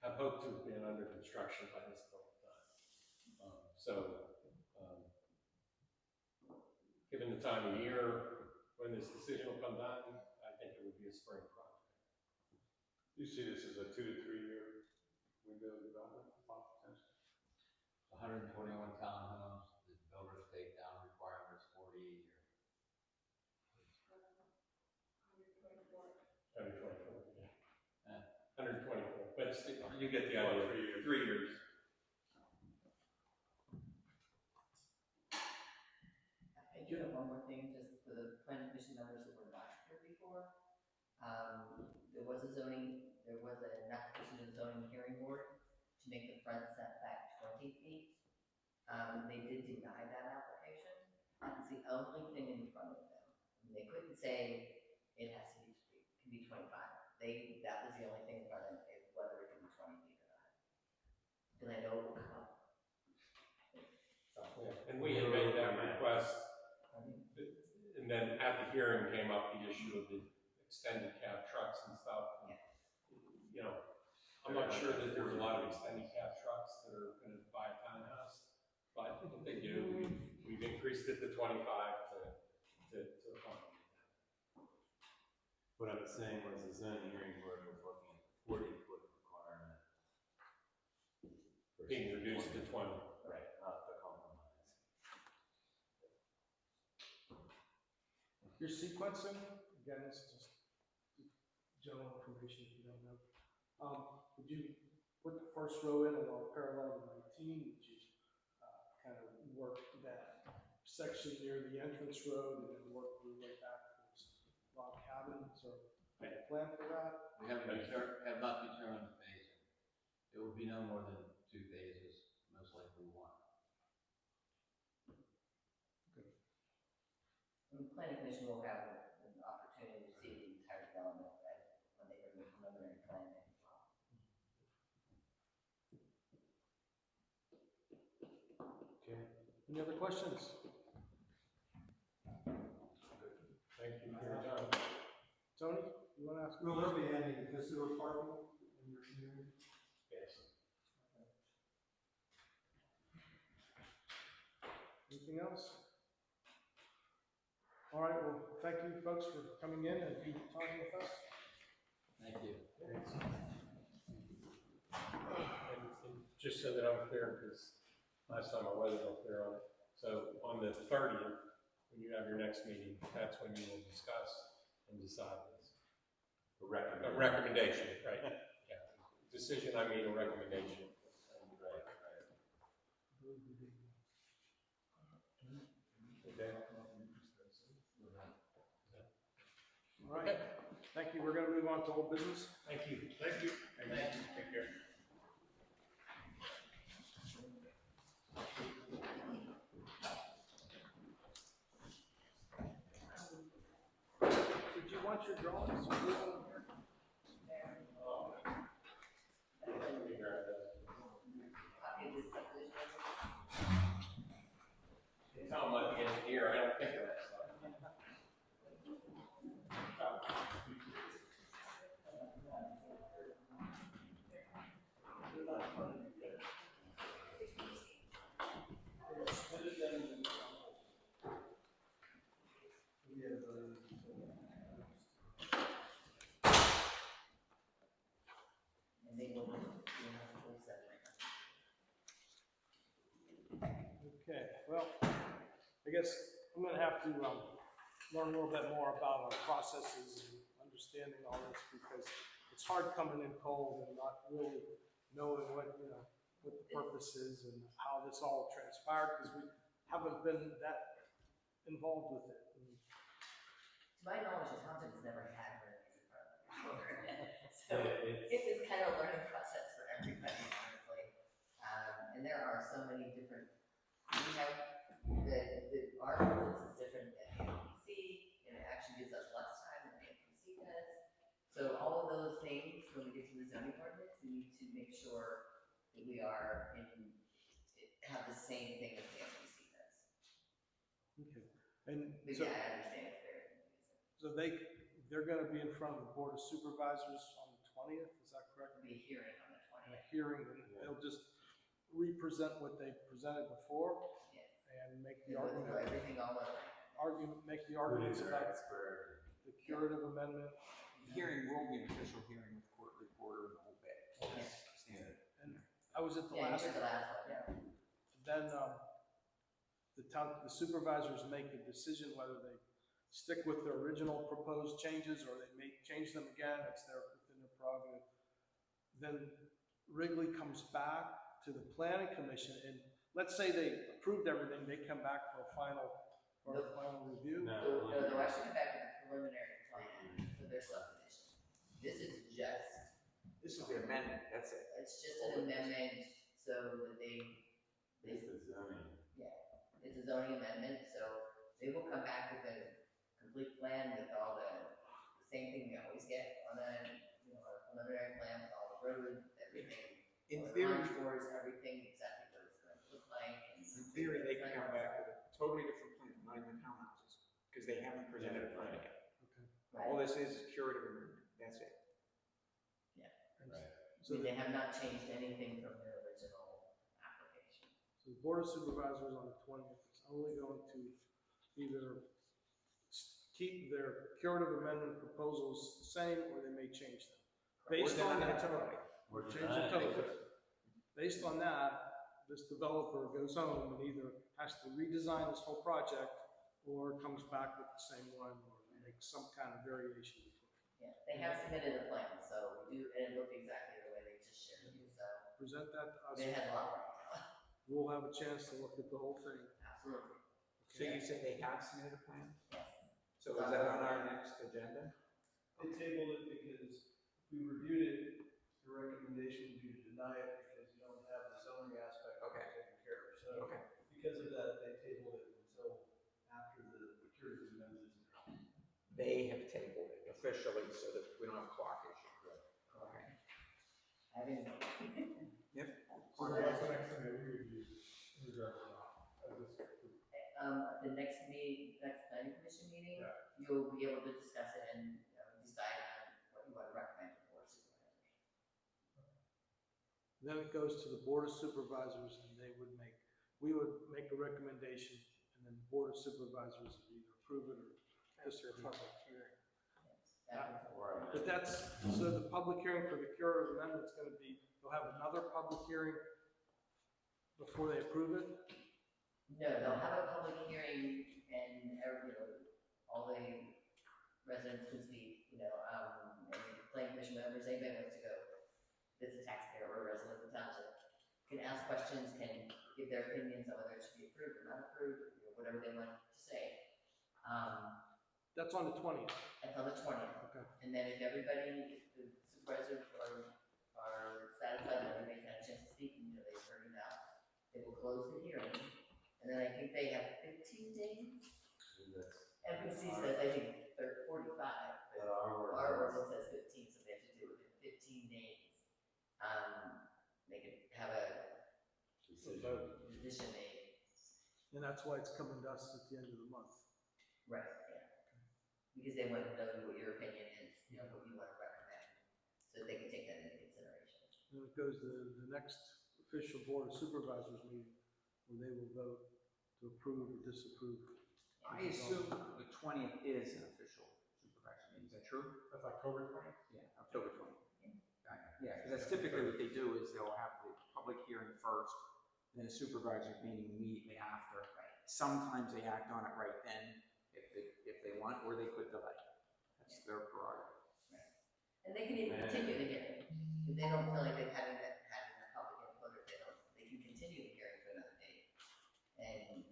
have hoped to have been under construction by this point in time. Given the time of year when this decision will come down, I think it would be a spring project. You see this as a 2 to 3 year window of development potential? 121 townhomes, the builder's takedown requirement is 40 a year. 124, yeah. 124, but you get the idea. 3 years. I do have one more thing, just for the planning commission members that were not here before. There was an application to the zoning hearing board to make the front setback 20 feet. They did deny that application. That's the only thing in front of them. They couldn't say it has to be, it can be 25. That was the only thing in front of them, whether it can be 20 feet or not. Because I know it will come up. And we had made that request, and then at the hearing came up the issue of the extended cab trucks and stuff. Yeah. You know, I'm not sure that there's a lot of extended cab trucks that are going to buy a townhouse, but if they do, we've increased it to 25 to accommodate that. What I was saying was the zoning hearing board was looking at the 40-foot requirement. Being reduced to 20. Right, not the compromise. Your sequencing, again, it's just general information if you don't know. Would you put the first row in along parallel to 19? Would you kind of work that section near the entrance road and then work your way back towards log cabins, or plan for that? We have not determined the phasing. It will be no more than 2 phases, most likely 1. And the planning commission will have an opportunity to see the entire development when they bring the preliminary plan in as well. Okay. Any other questions? Thank you for your time. Tony, you want to ask? Will there be any visitor parking in your community? Yes. Anything else? All right, well, thank you folks for coming in and talking with us. Thank you. And just so that I'm clear, because last time I wasn't clear on it. So on the 30th, when you have your next meeting, that's when you will discuss and decide this. A recommendation. A recommendation, right? Yeah. Decision, I mean a recommendation. Okay. All right, thank you. We're gonna move on to old business. Thank you. Thank you. Thank you. Take care. Did you want your drawings? Copy of this subdivision. Tell them at the end here, I don't think of that stuff. And they will, full set right now. Okay, well, I guess I'm gonna have to, learn a little bit more about our processes and understanding all this, because it's hard coming in cold and not really knowing what, what the purpose is and how this all transpired, because we haven't been that involved with it. And To my knowledge, the township has never had one of these in front of them. So it was kind of a learning process for everybody, honestly. And there are so many different, we have, our ordinance is different than the MPC, and it actually gives us less time than the MPC does. So all of those things, when we get to the zoning ordinance, we need to make sure that we are have the same thing as the MPC does. Okay, and But so, yeah, I understand it's very confusing. so they're gonna be in front of the Board of Supervisors on the 20th, is that correct? There'll be a hearing on the And a 20th. hearing, and they'll just re-present what they presented before Yes. and make They the go through argument, everything all over. make the arguments about the curative amendment. Hearing will be an official hearing with court reporter and the whole bit. Yes. Standard. And I was at the Yeah, last you did the one. last one, yeah. Then, the supervisors make a decision whether they stick with their original proposed changes or they may change them again, it's within their prerogative. Then Wrigley comes back to the planning commission, and let's say they approved everything, they come back for a final review. No, they'll actually come back with a preliminary plan for their subdivision. This is just, This is the amendment, that's it. it's just an amendment so that This is zoning. it's a zoning amendment, so they will come back with a complete plan with all the same thing we always get on a, a preliminary plan with all the roads, everything. In all the theory, contours, everything, exactly what it's going to look like. And in theory, they can come back with a totally different plan, not even townhouses, because they haven't presented a plan yet. All this is curative amendment, that's it. So they have not changed anything from their original application. So the Board of Supervisors on the 20th is only going to either keep their curative amendment proposals the same, or they may change them. Based on that, We're change it totally. Based on that, this developer goes home and either has to redesign this whole project or comes back with the same one or makes some kind of variation. Yeah, they have submitted a plan, so we do, and it looked exactly the way they just shared with you, so Present that to us. they had a lot of detail. We'll have a chance to look at the whole thing. Absolutely. So you said they have submitted a plan? Yes. So is that on our next agenda? They tabled it because if we reviewed it, the recommendation would be to deny it because you don't have the zoning aspect taken care of. So Okay. because of that, they tabled it until after the curative amendment is there. They have tabled it officially so that we don't have a clock issue. Okay. I didn't. Yep. So what's the next thing that we would use in regards to The next planning commission meeting, Yeah. you'll be able to discuss it and decide on what you want to recommend to the board of supervisors. Then it goes to the Board of Supervisors and we would make a recommendation and then the Board of Supervisors would either approve it or disagree. But so the public hearing for the curative amendment is gonna be, they'll have another public hearing before they approve it? No, they'll have a public hearing and, all the residents can speak, and the planning commission members, anybody wants to go, that's a taxpayer or a resident of the township, can ask questions, can give their opinions on whether it should be approved or not approved, or whatever they want to say. That's on the 20th. That's on the 20th. Okay. And then if everybody, if the supervisors are satisfied, and everybody's had a chance to speak, and they've heard enough, they will close the hearing. And then I think they have 15 days. NPC says, I think they're 45, but our ordinance says 15, so they have to do it within 15 days. They could have a decision made. And that's why it's coming to us at the end of the month. Right, yeah. Because they want to know what your opinion is, what you want to recommend, so they can take that into consideration. And it goes to the next official board of supervisors meeting, where they will vote to approve or disapprove. I assume the 20th is an official supervisor meeting, is that true? That's October 20th? Yeah, October 20th. Yeah, because that's typically what they do, is they'll have the public hearing first, then a supervisor meeting immediately after. Right. Sometimes they act on it right then, if they want, or they could delay. That's their prerogative. Right. And they can even continue the hearing, if they don't feel like they've had enough public input, or they can continue the hearing to another date. And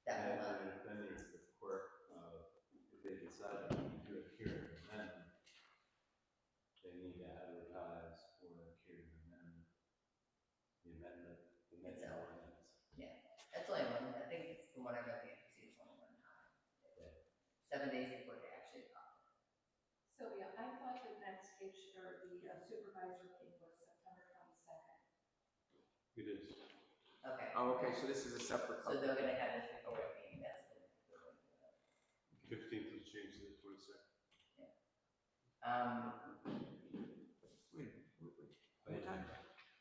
that will not. Then there's the quirk of, if they decide to do a hearing amendment, they need to advertise for a hearing amendment, the next ordinance. Yeah, that's only one, I think from what I got, the NPC is only one time. 7 days before they actually adopt it. Sylvia, I thought the next issue, or the supervisor meeting was September 22nd. It is. Okay. Oh, okay, so this is a separate. So they're gonna have this before the meeting, that's the, 15th was changed to the 22nd.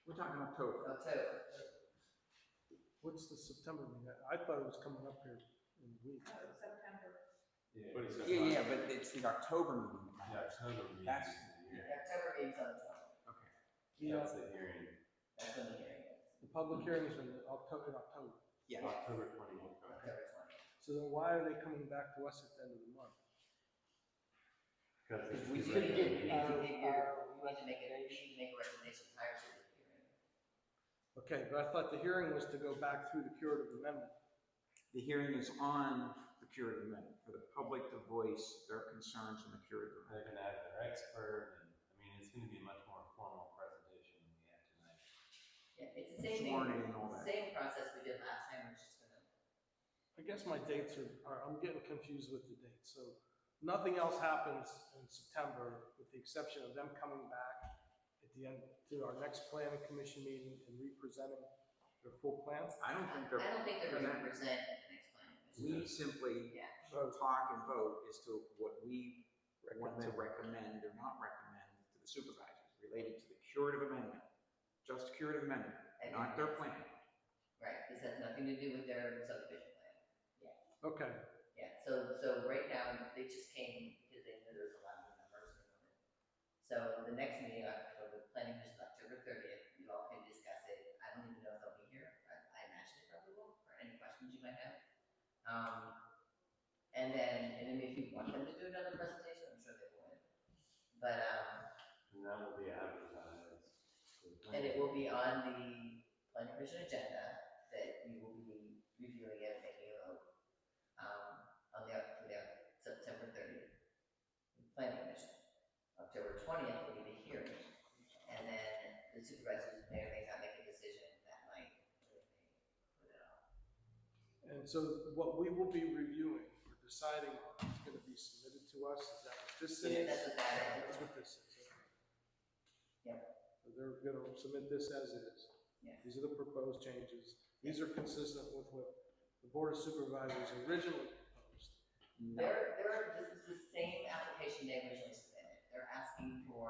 We're talking October. October. What's the September meeting? I thought it was coming up here in a week. September. Yeah, but it's the October meeting. Yeah, October meeting. That's, The October meeting's on the 20th. okay. That's the hearing. That's when the hearing is, The public hearing is in October. Yeah. October 20th. October 20th. So then why are they coming back to us at the end of the month? Because We You couldn't need get, to make a recommendation prior to the hearing. Okay, but I thought the hearing was to go back through the curative amendment. the hearing is on the curative amendment, for the public to voice their concerns on the curative amendment. they're gonna have their expert, and, it's gonna be a much more formal presentation than we had tonight. Yeah, it's the same thing, Sworn in and all it's that. the same process we did last time, we're just gonna. I guess my dates I'm getting confused with the dates. So nothing else happens in September with the exception of them coming back at the end to our next planning commission meeting and re-presenting their full plan. I don't think they're. I don't think they're gonna present at the next planning commission. We simply Yeah. talk and vote as to what we want to recommend or not recommend to the supervisors related to the curative amendment. Just curative amendment, not their plan. Right, this has nothing to do with their subdivision plan. Okay. Yeah, so right now, they just came because they knew there was a lot of new numbers in it. So the next meeting, for the planning commission, is October 30th, you all can discuss it. I don't even know if they'll be here, I imagine they probably will, or any questions you might have. And then if you want them to do another presentation, I'm sure they would. But, And that will be advertised. and it will be on the planning commission agenda that you will be reviewing it, and making a vote, for the September 30th planning commission. October 20th will be the hearing, and then the supervisors may or may not make a decision that night, when they put it on. And so what we will be reviewing or deciding on is going to be submitted to us. Is that what this is? That's what that is. That's what this is. Okay. Yep. So they're going to submit this as is. Yes. These are the proposed changes. These are consistent with what the Board of Supervisors originally proposed. This is the same application they originally submitted. They're asking for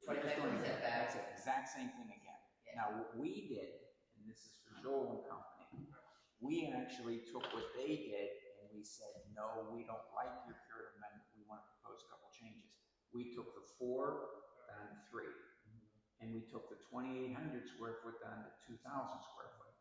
25% That's back. the exact same thing again. Yeah. Now, what we did, and this is for Joel and Company, we actually took what they did and we said, no, we don't like your curative amendment, we want to propose a couple changes. We took the 4 down to 3, and we took the 2,800 square foot down to 2,000 square foot.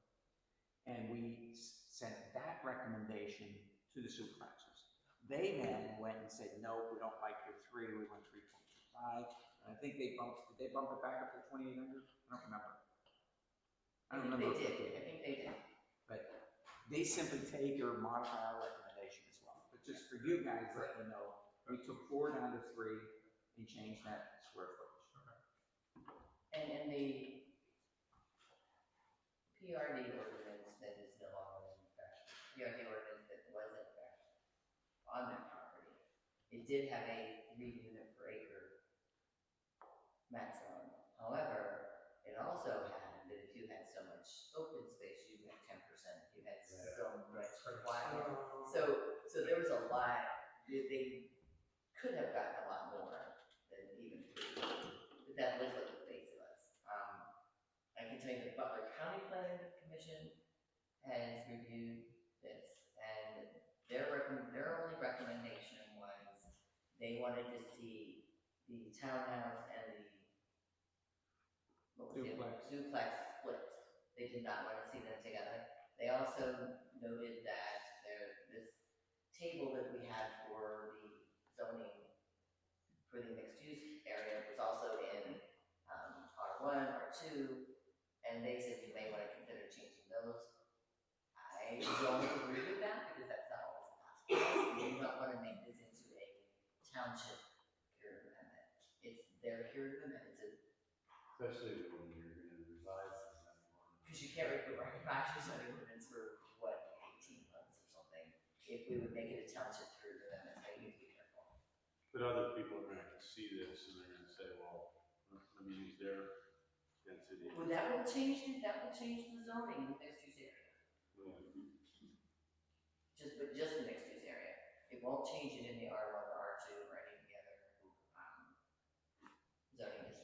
And we sent that recommendation to the supervisors. They then went and said, no, we don't like your 3, we want 3.25. And I think did they bump it back up to 2,800? I don't remember. I don't remember. They did, I think they did. But they simply take or modify our recommendation as well. But just for you guys, let you know, we took 4 down to 3 and changed that square footage. And the PRD ordinance that is no longer in effect, PRD ordinance that was in effect on that property, it did have a 3 unit per acre maximum. However, it also had that if you had so much open space, you had 10%, if you had so much flat. So there was a lot, they could have gotten a lot more than even 3, but that was what the base was. I can tell you the Butler County Planning Commission has reviewed this, and their only recommendation was they wanted to see the townhouse and the duplex split. They did not want to see them together. They also noted that this table that we had for the zoning for the mixed use area was also in R1, R2, and they said you may want to consider changing those. I don't agree with that because that's not always possible. We do not want to make this into a township curative amendment. It's their curative amendment. Especially when you're going to revise the zoning ordinance. Because you can't revise your zoning ordinance for, what, 18 months or something. If we would make it a township curative amendment, so you need to be careful. But other people are gonna see this and they're gonna say, well, let me use their density. Well, that will change the zoning in the mixed use area. Just the mixed use area. It won't change it in the R1 or R2 or any of the other zoning districts.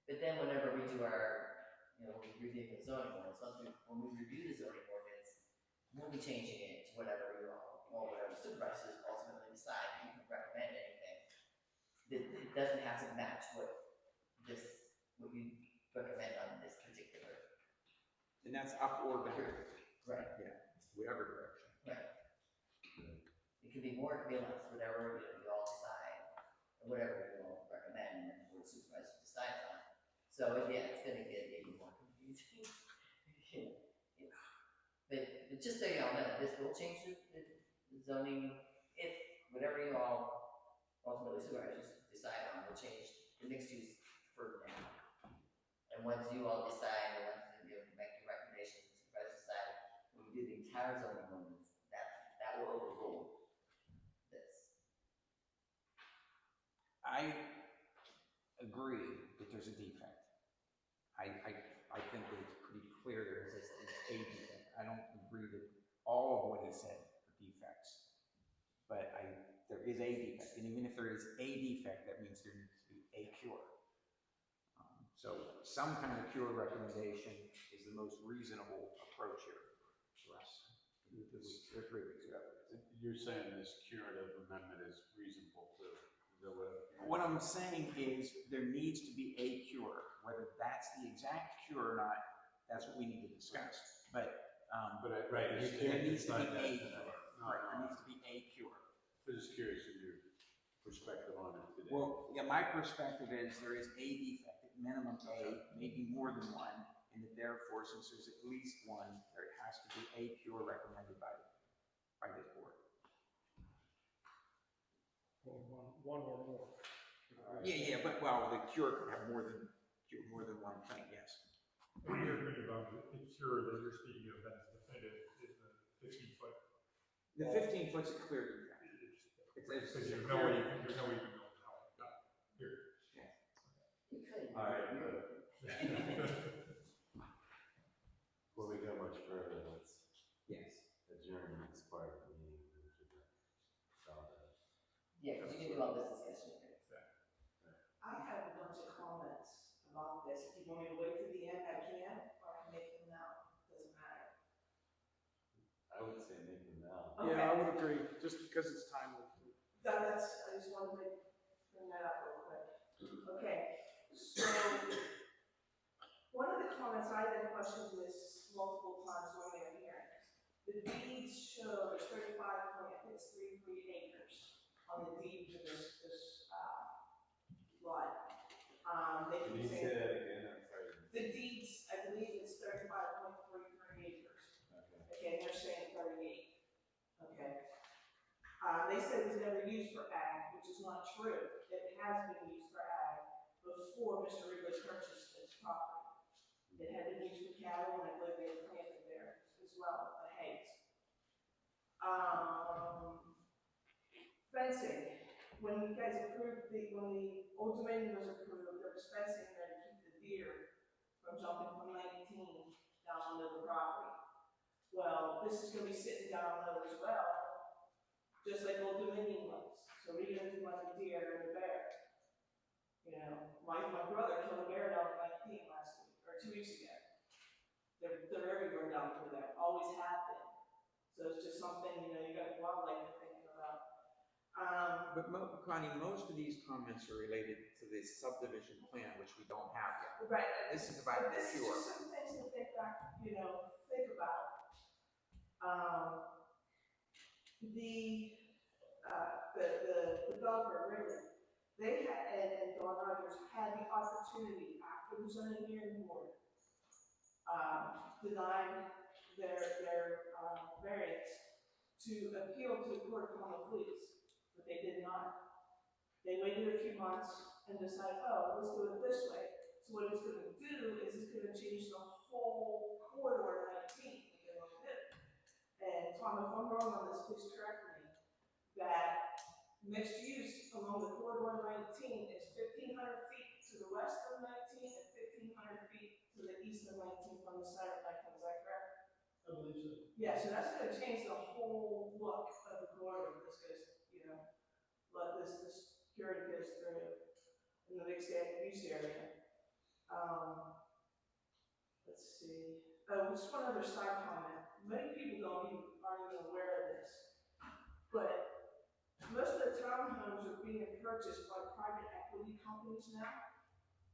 But then whenever we do we review the zoning ordinance, when we review the zoning ordinance, we'll be changing it to whatever you all, or whatever supervisors ultimately decide. You can recommend anything. It doesn't have to match what you recommend on this particular. And that's up or down. Right. Yeah, whatever direction. Right. It could be more, it could be less, whatever you all decide, or whatever you all recommend, and the board of supervisors decides on. So yeah, it's gonna get even more confusing. But just so y'all know, this will change the zoning, if whatever you all ultimately supervisors decide on will change the mixed use for now. And once you all decide, or once you make your recommendations, the supervisors decide, when we do the entire zoning ordinance, that will overrule this. I agree that there's a defect. I think that it's pretty clear there is a defect. I don't agree that all of what is said are defects, but there is a defect, and even if there is a defect, that means there needs to be a cure. So some kind of cure recommendation is the most reasonable approach here for us. 3 weeks ago. You're saying this curative amendment is reasonable too? Is that what I'm saying is there needs to be a cure. Whether that's the exact cure or not, that's what we need to discuss. But there needs to be a cure. There needs to be a cure. I'm just curious of your perspective on it today. Well, yeah, my perspective is there is a defect, at minimum a, maybe more than one, and that therefore, since there's at least one, there has to be a cure recommended by this board. One or more. Yeah, but the cure could have more than one thing, yes. When you're thinking about the cure that you're speaking of, that's definitive, is the 15-foot. The 15 foot's a clear defect. Because there's no way you can build it out. Here. Yeah. You could. All right. Before we go much further, let's adjourn this part of the meeting. Yeah, because you can do all this discussion. I have a bunch of comments about this. If you want me to wait till the end, I can, or I can make them now. Doesn't matter. I would say make them now. Yeah, I would agree, just because it's timely. I just wanted to bring that up real quick. Okay, so one of the comments I've been questioned this multiple The deeds show there's 35 point, I think it's 33 acres on the deed to this lot. They Can can you say, say that again? I'm sorry. the deeds, I believe it's 35.43 acres. Okay. Okay, they're saying 38. Okay. They said it was never used for ag, which is not true. It has been used for ag before Mr. Wrigley purchased this property. It had been used for cattle, and I believe they had planted there as well, the hay. Fencing. When you guys approved when the Old Dominion was approved, there was fencing there to keep the deer from jumping from 19 down onto the property. Well, this is gonna be sitting down low as well, just like Old Dominion was. So what are you gonna do on the deer and the bear? You know, my brother killed a bear down at 19 last week, or 2 weeks ago. They're everywhere down through there, always have been. So it's just something, you know, you got wildlife you're thinking about. But Connie, most of these comments are related to this subdivision plan, which we don't have yet. Right. This is about But this is pure. just some things to think back, you know, think about. The developer, Wrigley, they had, and Don Rogers had the opportunity after the zoning hearing board denied their variance to appeal to the Court of Common Pleas, but they did not. They waited a few months and decided, oh, let's do it this way. So what it's going to do is it's going to change the whole corridor 19 that they want to do. And Tom, if I'm wrong on this, please correct me, that mixed use along the corridor 19 is 1,500 feet to the west of 19 and 1,500 feet to the east of 19 from the side of 19. Is that correct? I believe so. Yeah, so that's going to change the whole look of the corridor. This goes, you know, let this security goes through in the mixed use area. Let's see. Oh, just one other side comment. Many people aren't even aware of this, but most of the townhomes are being purchased by private equity companies now.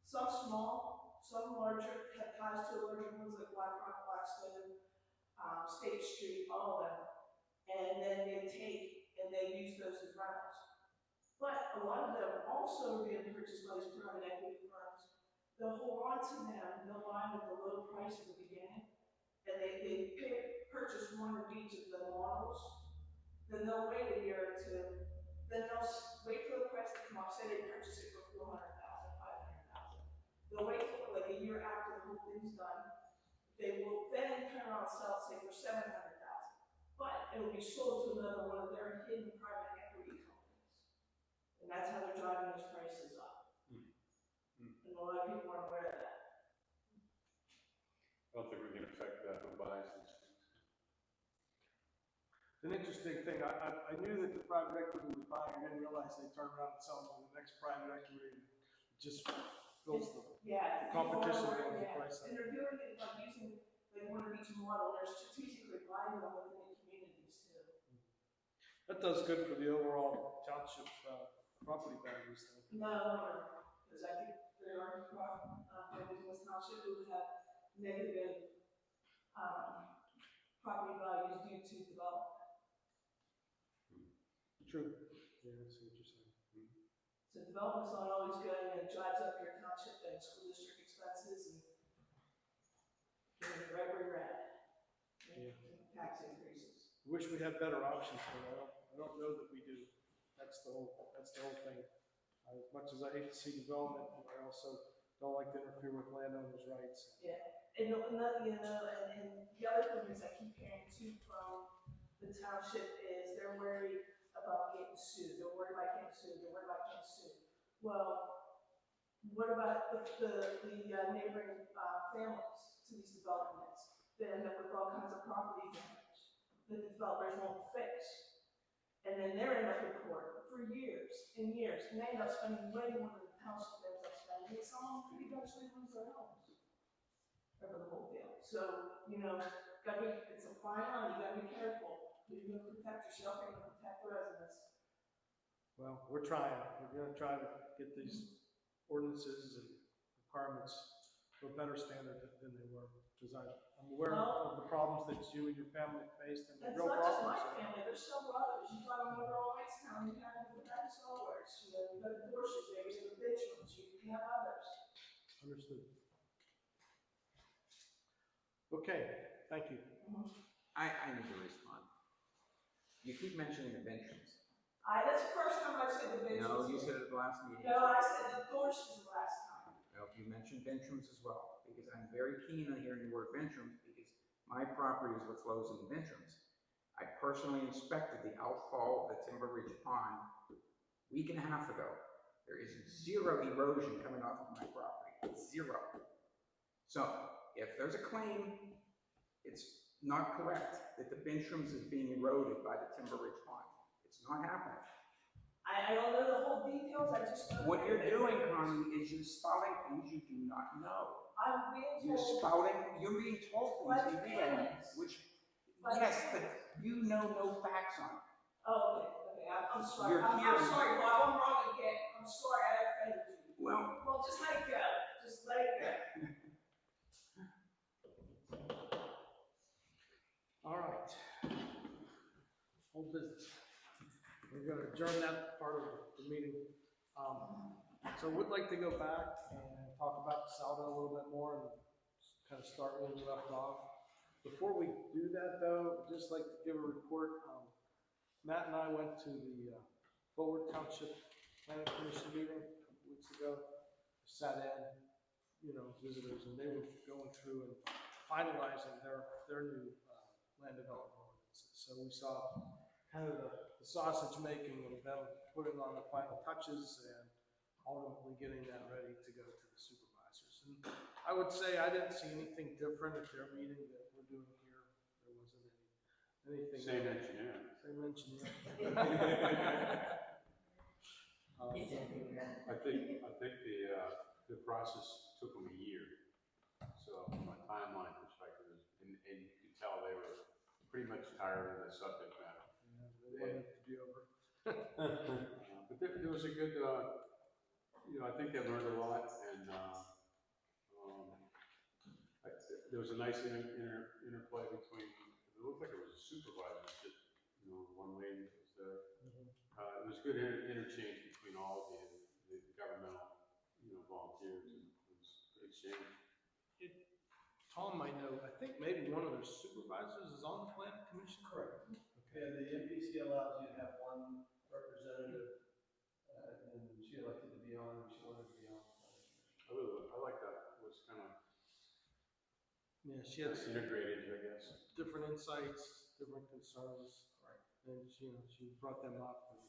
Some small, some larger, have ties to larger ones like BlackRock, Blackstone, State Street, all of them. And then they take and they use those as rentals. But a lot of them also are being purchased by these private equity firms. They'll hold on to them, they'll buy them at the low price at the beginning, and they purchase one of each of the models. Then they'll wait a year or two, then they'll wait for the price to come up, say they purchase it for $400,000, $500,000. They'll wait for like a year after the whole thing's done. They will then turn around and sell it, say, for $700,000. But it will be sold to another one of their hidden private equity companies. And that's how they're driving these prices up. And a lot of people aren't aware of that. I don't think we can affect that who buys these things. It's an interesting thing. I knew that the private equity was buying. I didn't realize they turned around and sell them to the next private equity. Just builds the competition builds the price up. And they're doing it like using like one of each model. They're strategically buying them within the communities too. That does good for the overall township property values, though. No, because I think there are families in this township who have negative property values due to development. True. Yeah, I see what you're saying. So development's not always good, and it drives up your township and school district expenses, and you're right where you're at. Yeah. Tax increases. Wish we had better options, but I don't know that we do. That's the whole thing. As much as I hate to see development, I also don't like to interfere with landowners' rights. Yeah, and another, you know, and the other thing is I keep hearing too from the township is they're worried about getting sued. They're worried about getting sued. They're worried about getting sued. Well, what about the neighboring families to these developments that end up with all kinds of property damage that the developers won't fix? And then they're end up in court for years and years, and they end up spending way more than the township ends up spending. And some of them could eventually lose their homes over the whole deal. So, you know, it's a fine line. You gotta be careful. You're gonna protect yourself. You're gonna protect the residents. Well, we're trying. We're going to try to get these ordinances and requirements to a better standard than they were. Because I'm aware of the problems that you and your family faced and the It's real not just my problems. family, there's several others. You got them over on Whitestown, you have the Maxwellers, you know, you got the Dorsey's babies, the Ditchmans, you have others. Understood. Okay, thank you. I need to respond. You keep mentioning the Benjamins. That's the first time I said the Ditchmans. No, you said it at the last meeting. No, I said the Dorsey's the last time. Well, you mentioned Benjamins as well, because I'm very keen on hearing the word Benjamins, because my property is what flows into Benjamins. I personally inspected the outfall of the Timber Ridge Pond a week and a half ago. There is zero erosion coming off of my property, zero. So, if there's a claim, it's not correct that the Benjamins is being eroded by the Timber Ridge Pond. It's not happening. I don't know the whole details, I just know. What you're doing, Connie, is you're spouting things you do not know. I'm being You're told. spouting, you're being told By things you don't know, families. which, By yes, but families. you know no facts on it. Oh, okay, I'm sorry. You're I'm hearing- sorry, Bob, I'm wrong again. I'm sorry, I offended you. Well, Well, just let it go. Just let it go. All right. Whole business. We're gonna adjourn that part of the meeting. So we'd like to go back and talk about Saldo a little bit more and kind of start where we left off. Before we do that though, I'd just like to give a report. Matt and I went to the Forward Township Planning Commission meeting a couple weeks ago. Sat in, visitors, and they were going through and finalizing their new land development ordinances. So we saw kind of the sausage making of them putting on the final touches and ultimately getting that ready to go to the supervisors. And I would say I didn't see anything different at their meeting that we're doing here. There wasn't anything. Same engineer. Same engineer. He said they were gonna. I think the process took them a year. So from a timeline perspective, and you could tell they were pretty much tired of the subject matter. They wanted it to be over. But there was a good, I think they learned a lot, and there was a nice interplay between. It looked like it was a supervisor, just one lady was there. It was good interchange between all of the governmental, volunteers, and it was good exchange. Tom, I know, I think maybe one of their supervisors is on the planning commission. Correct. Yeah, the MPC allows you to have one representative, and she elected to be on, and she wanted to be on. I like that. It was kind of Yeah, she had integrated, I guess. different insights, different concerns. Right. And she brought them up. And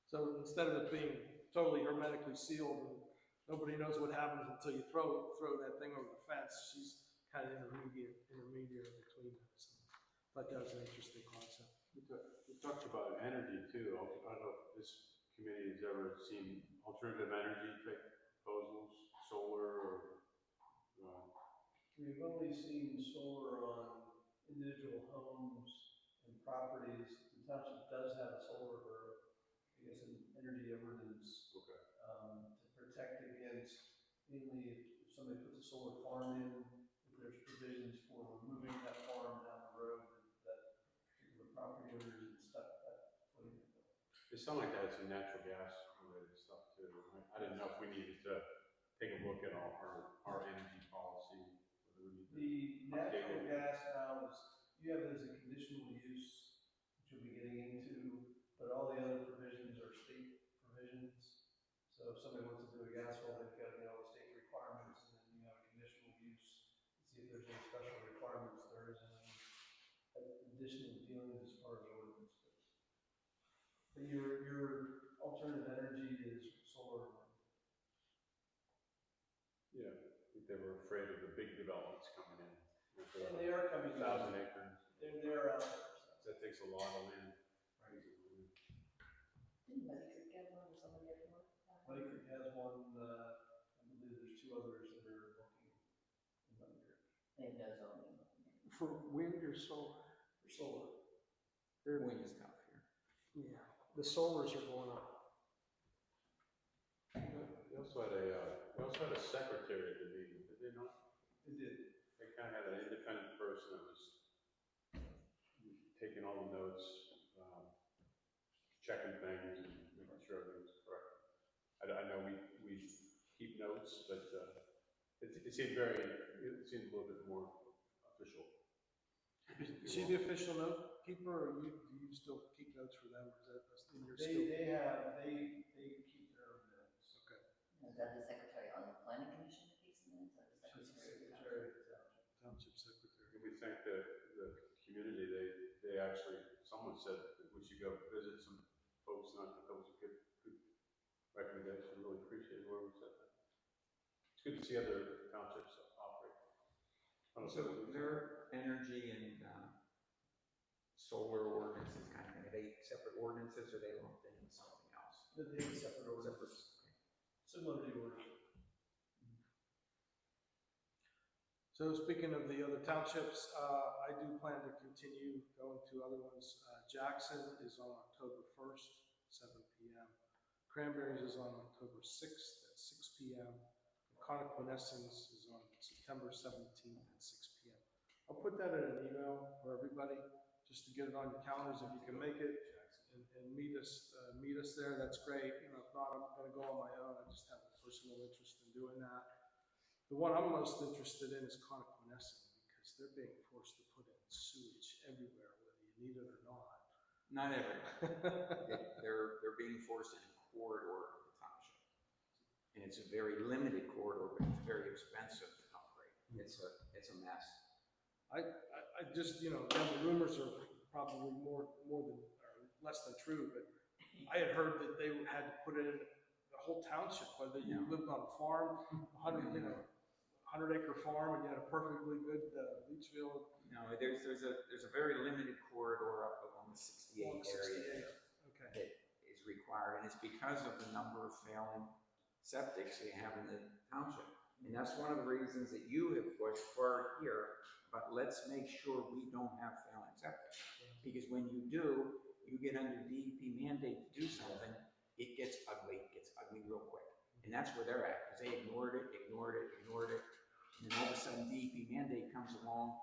so instead of it being totally hermetically sealed and nobody knows what happens until you throw that thing over the fence, she's kind of intermediary between them. So I thought that was an interesting concept. We talked about energy too. I don't know if this committee has ever seen alternative energy type proposals, solar or. We've only seen solar on individual homes and properties. The township does have solar, or I guess an energy ordinance. Okay. To protect against, mainly if somebody puts a solar farm in, if there's provisions for removing that farm down the road, that particular property owner isn't stuck that footing. It sounded like that had some natural gas related stuff too. I didn't know if we needed to take a look at our energy policy. The natural gas now is, you have it as a conditional use, which you'll be getting into, but all the other provisions are state provisions. So if somebody wants to do a gas well, they've got to meet all the state requirements, and then you have a conditional use, see if there's any special requirements, there isn't any additional dealings as far as ordinance goes. But your alternative energy is solar. Yeah, I think they were afraid of the big developments coming in. And they are coming in. 1,000 acres. They're out there. That takes a lot of land. Didn't Muddy Creek have one or somebody have one? Muddy Creek has one, I believe there's two others that are working in Muddy Creek. They have no zoning. For wind or solar? For solar. They're, Wind is tough here. yeah, the solars are going up. They also had a secretary at the meeting, did they not? It did. They kind of had an independent person that was taking all the notes, checking things, and making sure everything was correct. I know we keep notes, but it seemed a little bit more official. Is she the official note keeper, or do you still keep notes for them, or is that in your skill? They keep their own notes. Okay. Is that the secretary on the planning commission that keeps the minutes, or the She's the secretary? secretary of the township. Township secretary. And we think that the community, they actually, someone said that we should go visit some folks, and I thought that was a good recommendation. Really appreciate whoever said that. It's good to see other townships operate. So their energy and solar ordinances kind of thing, are they separate ordinances, or are they lumped into something else? They have separate orders, similar to yours. So speaking of the other townships, I do plan to continue going to other ones. Jackson is on October 1st, 7 p.m. Cranberries is on October 6th at 6 p.m. Connoquenessings is on September 17th at 6 p.m. I'll put that in an email for everybody, just to get it on your calendars if you can make it and meet us there. That's great. You know, if not, I'm going to go on my own. I just have a personal interest in doing that. The one I'm most interested in is Connoquenessing, because they're being forced to put in sewage everywhere, whether you need it or not. Not everybody. They're being forced in a corridor of the township. And it's a very limited corridor, but it's very expensive to upgrade. It's a mess. I just, you know, the rumors are probably more than, or less than true, but I had heard that they had to put in the whole township, whether you lived on a farm, 100-acre farm, and you had a perfectly good leach field. No, there's a very limited corridor up along the 68 area Okay. that is required, and it's because of the number of failing septics we have in the township. And that's one of the reasons that you have pushed for here, but let's make sure we don't have failing septics. Because when you do, you get under DEP mandate to do something, it gets ugly real quick. And that's where they're at, because they ignored it, and then all of a sudden DEP mandate comes along,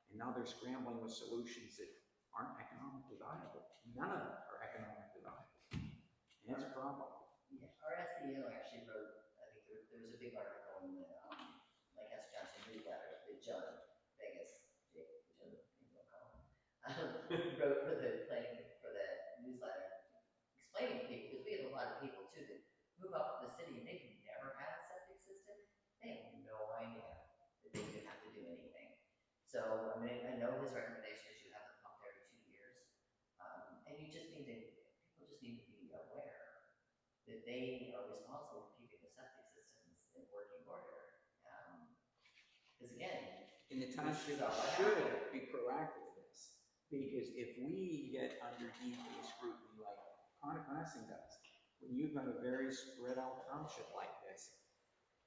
and now they're scrambling with solutions that aren't economically viable. None of them are economically viable. And that's a problem. Yeah, our SEO actually wrote, I think there was a big article in the, Lancaster Johnson newsletter that Joe Vegas, Joe, don't call him, wrote for the newsletter, explaining to people, because we have a lot of people too that move up to the city and they've never had a septic system. They have no idea that they would have to do anything. So, I mean, I know his recommendation is you have them pump every 2 years. And you just need to, people just need to be aware that they are responsible for keeping the septic systems in working order. Because again, And the township should be proactive in this, because if we get under DEP scrutiny like Connoquenessing does, when you've got a very spread out township like this,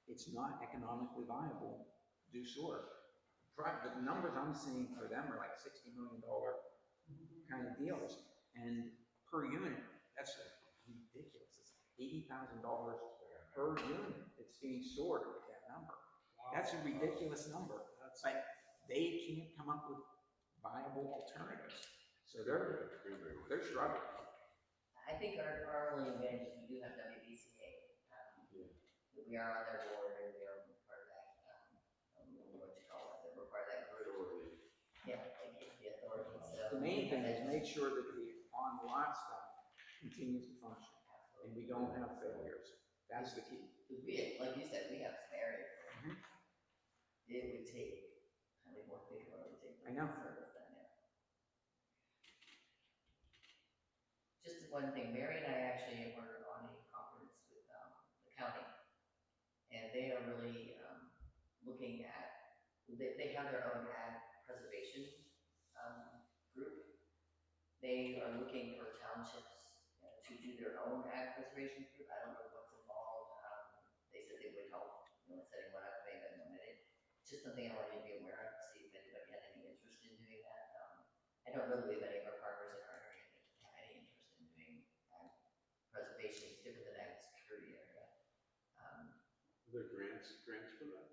it's not economically viable to do sewer. The numbers I'm seeing for them are like $60 million kind of deals, and per unit, that's ridiculous. It's $80,000 per unit that's being stored at that number. Wow. That's a ridiculous number. But they can't come up with viable alternatives. So they're struggling. I think our only advantage is we do have WBCA. We are on their board, and we are part of that, I don't know what you call it, we're part of that group. Yeah, like the authority, so. The main thing is make sure that the on-lot stuff continues to function, and we don't have failures. That's the key. Because we, like you said, we have some areas where it would take, how many more people it would take to I know. service that now. Just one thing, Mary and I actually were on a conference with the county, and they are really looking at, they have their own ag preservation group. They are looking for townships to do their own ag preservation group. I don't know what's involved. They said they would help, setting one up, maybe in a minute. Just something I wanted you to be aware of, see if anybody had any interest in doing that. I don't know that we have any of our partners in our area that have any interest in doing ag preservation. It's different than ag security area. Are there grants for that?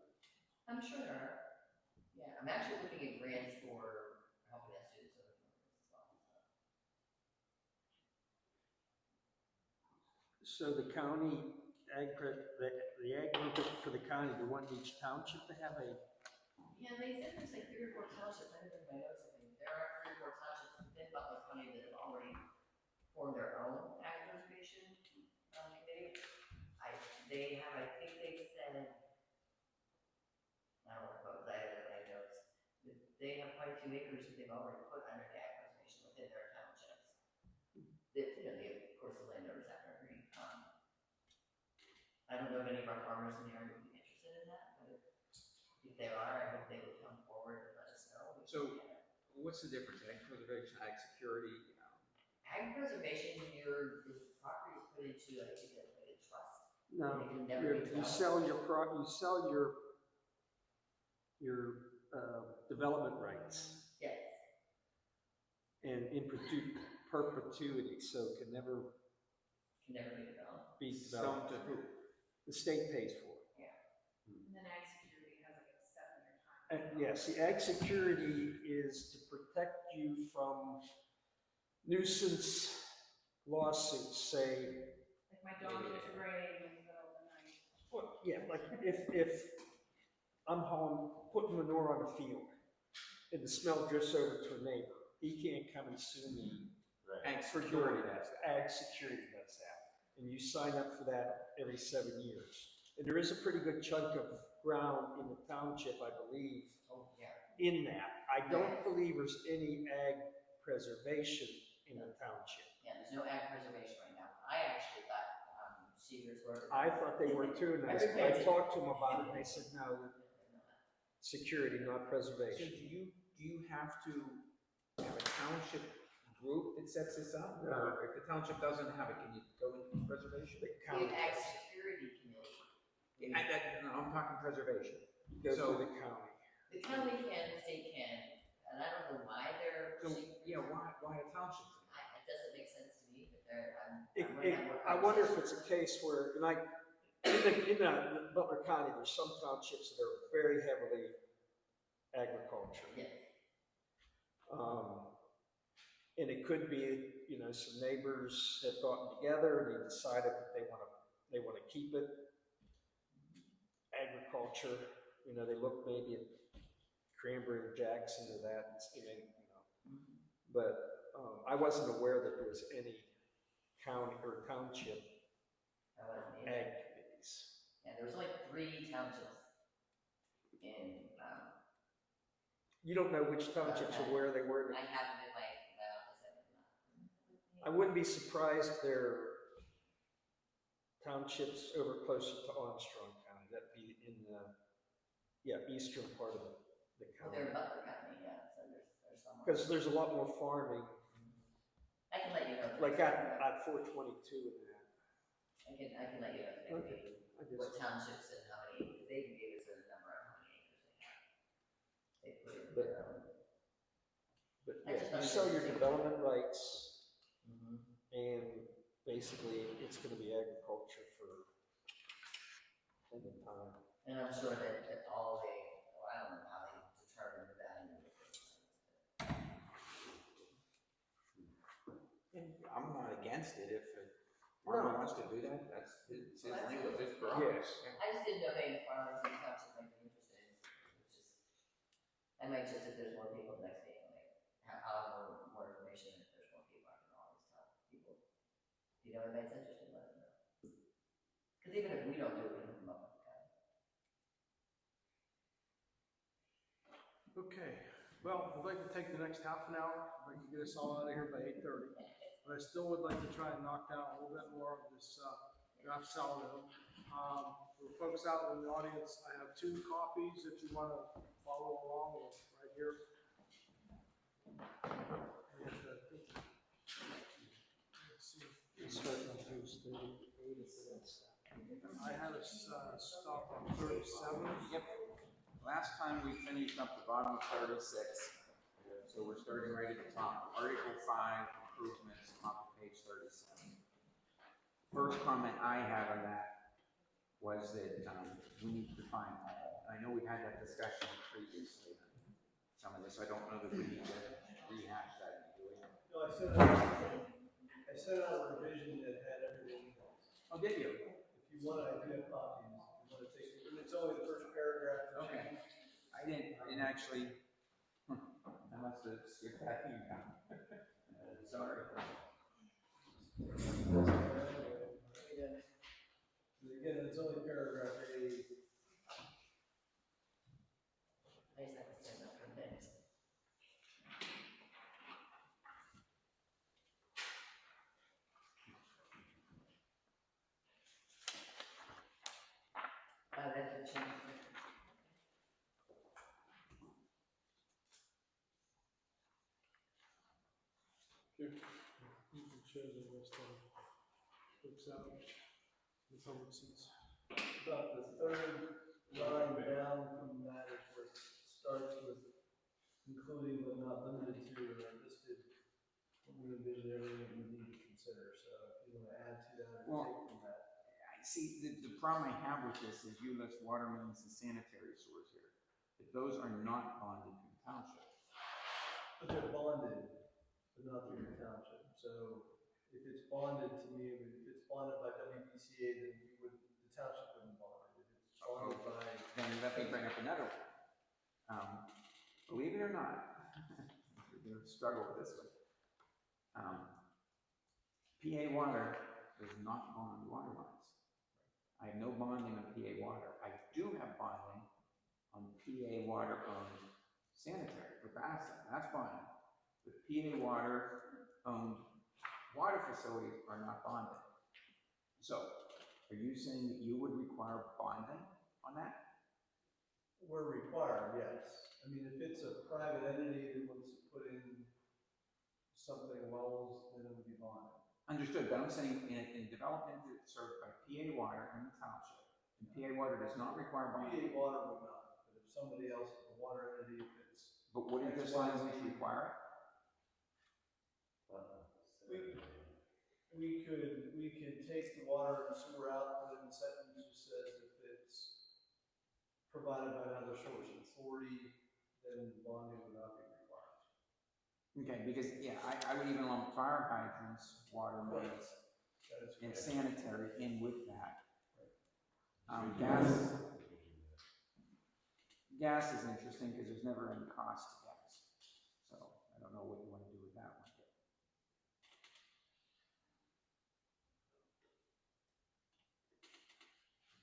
I'm sure there are. Yeah, I'm actually looking at grants for helping us do this other programs as well. So the county the ag group for the county, they want each township to have a, Yeah, they said there's like 3 or 4 townships, I didn't my notes, I think, there are 3 or 4 townships within Butler County that have already formed their own ag preservation committee. I think they said, I don't want to quote, I have my notes, but they have quite a few acres that they've already put under ag preservation within their townships. That, of course, the landowners have to agree. I don't know if any of our farmers in the area would be interested in that, but if they are, I hope they would come forward and let us know. So what's the difference, ag preservation, ag security? Ag preservation, the property is put into, I think, like a trust. no, And it can never be you developed. sell your development rights Yes, and in perpetuity, so it can never can never be developed. be Some developed. to who? The state pays for it. And then ag security has like a 7-year time. Yes, the ag security is to protect you from nuisance lawsuits, say, Like my dog gets brayed in the middle of the night. well, yeah, like if I'm home putting manure on the field and the smell drifts over to a neighbor, he can't come and sue me. Ag For security, doing that's that. Ag security does that. And you sign up for that every 7 years. And there is a pretty good chunk of ground in the township, I believe, Oh, yeah. in that. I don't believe there's any ag preservation in the township. Yeah, there's no ag preservation right now. I actually thought, Seegers were. I thought they were too, and I talked to them about it, and they said, no, security, not So preservation. do you have to have a township group that sets this up? No. Or if the township doesn't have it, can you go into preservation? The The county ag does. security committee. No, I'm talking preservation. Go So- through the county. The county can, the state can, and I don't know why they're. So, yeah, why a township? It doesn't make sense to me, but they're, I wonder if it's a case where, and in Butler County, there's some townships that are very heavily agriculture. Yes. And it could be, some neighbors have gotten together and they decided that they want to keep it agriculture. They look maybe at Cranberry or Jackson or that, But I wasn't aware that there was any county or township I wasn't either. ag committees. Yeah, there was only 3 townships in, You don't know which townships or where they were. I have them in my office, I would not. I wouldn't be surprised there are townships over closer to Armstrong County. That'd be in the, eastern part of the Well, county. they're in Butler County, yeah, so there's some. Because there's a lot more farming, I can let you know. like at 422 and that. I can let you know Okay. what townships and how many, because they gave us a number of how many acres they have. They put it in their own. But I just you thought sell it your was development rights, Mhm. and basically it's going to be agriculture for any time. And I'm sure that all I don't know how they determine the value of it. And I'm not against it if a farmer wants to do that, it's his land, it's his property. Yes. I just didn't know if any farmers in the township might be interested. I might just, if there's more people next meeting, I'll have more information, if there's more people, I can always tell people. If you know anybody's interested, let them know. Because even if we don't do it, we can come up with the guy. Okay, well, I'd like to take the next half an hour, I'd like to get us all out of here by 8:30. But I still would like to try and knock down a little bit more of this draft sourdough. For folks out in the audience, I have 2 copies if you want to follow along right here. And, let's see. It's starting on page 38 for this. I had us stop on 37. Yep. Last time we finished up the bottom of 36, so we're starting right at the top. Article 5, improvements, top of page 37. First comment I had on that was that we need to define all. I know we had that discussion previously. some of this. I don't know that we need to rehash that, do we? No, I sent out a revision that had everything. Oh, did you? If you want, I do have copies. If you want to take it, and it's only the first paragraph. Okay. I didn't actually, I must have skipped that email. Sorry. Again, it's only paragraph A. I just have to stand up for a minute. That's the change. Here, you can show the rest of it. Looks out, the public seats. About the third line down from that is where it starts with including but not limited to, or listed what we envision everything we need to consider. So if you want to add to that or take from that. I see, the problem I have with this is you list water mains and sanitary sewers here. But those are not bonded to the township. But they're bonded, but not through the township. So if it's bonded to me, if it's bonded by WBCA, then the township wouldn't bond it. If it's bonded by. Then let me bring up another one. Believe it or not, we're gonna struggle with this one. PA Water does not bond water lines. I have no bonding on PA Water. I do have bonding on PA Water owned sanitary for Bassett. That's bonding. The PA Water owned water facilities are not bonded. So, are you saying that you would require bonding on that? We're required, yes. I mean, if it's a private entity that wants to put in something wells, then it would be bonded. Understood, but I'm saying in development that's served by PA Water in the township, and PA Water does not require bonding. PA Water would not, but if somebody else, a water entity, if it's. But wouldn't this language require it? We could take the water and sewer out, put it in sentence that says if it's provided by another source of authority, then bonding would not be required. Okay, because, yeah, I would even lump fire hydrants, water mains, and sanitary in with that. Gas is interesting because there's never any cost to gas. So I don't know what you want to do with that one.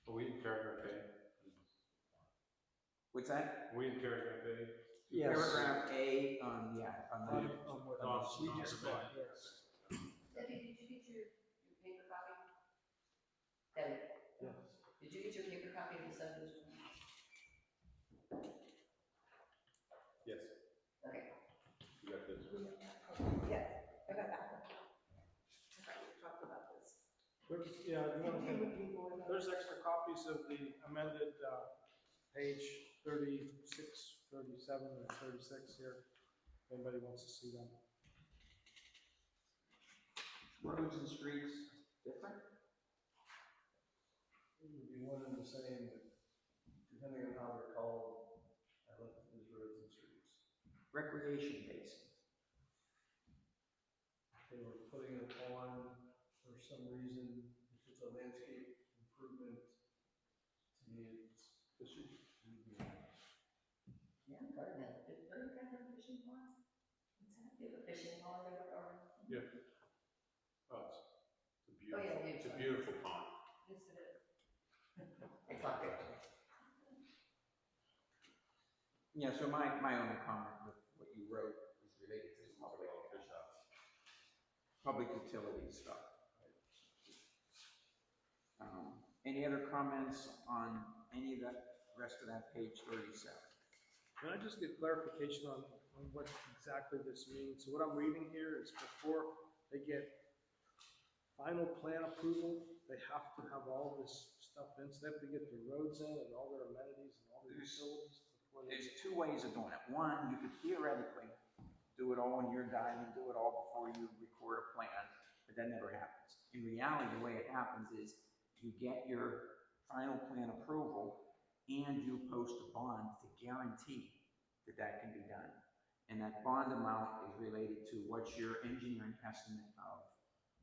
Are we in paragraph A? What's that? Are we in paragraph A? Yes. Paragraph A on, yeah, on the. On what we just got, yes. Debbie, did you get your paper copy? Debbie? Yes. Did you get your paper copy of the subdivision? Yes. Okay. You got this? Yeah, I got that one. Okay, we talked about this. There's, yeah, you want to, there's extra copies of the amended, page 36, 37, and 36 here. If anybody wants to see them. Roads and streets different? It would be one and the same, but depending on how they're called, I left it as roads and streets. Recreation basins. They were putting it on for some reason, if it's a landscape improvement, to me, it's fishing. Yeah, Garden has, did Garden have fishing ponds? What's that? They have a fishing pond there, or? Yeah. Oh, it's a Oh, yeah, beautiful, yeah. it's a beautiful pond. Yes, it is. It's not good. Yeah, so my only comment with what you wrote is related to public utilities stuff. Any other comments on any of that, rest of that page 37? Can I just get clarification on what exactly this means? So what I'm reading here is before they get final plan approval, they have to have all this stuff in, so they have to get their roads in and all their amenities and all their utilities before they. There's two ways of doing it. One, you could theoretically do it all when you're dying and do it all before you record a plan, but that never happens. In reality, the way it happens is you get your final plan approval and you post a bond to guarantee that can be done. And that bond amount is related to what's your engineering estimate of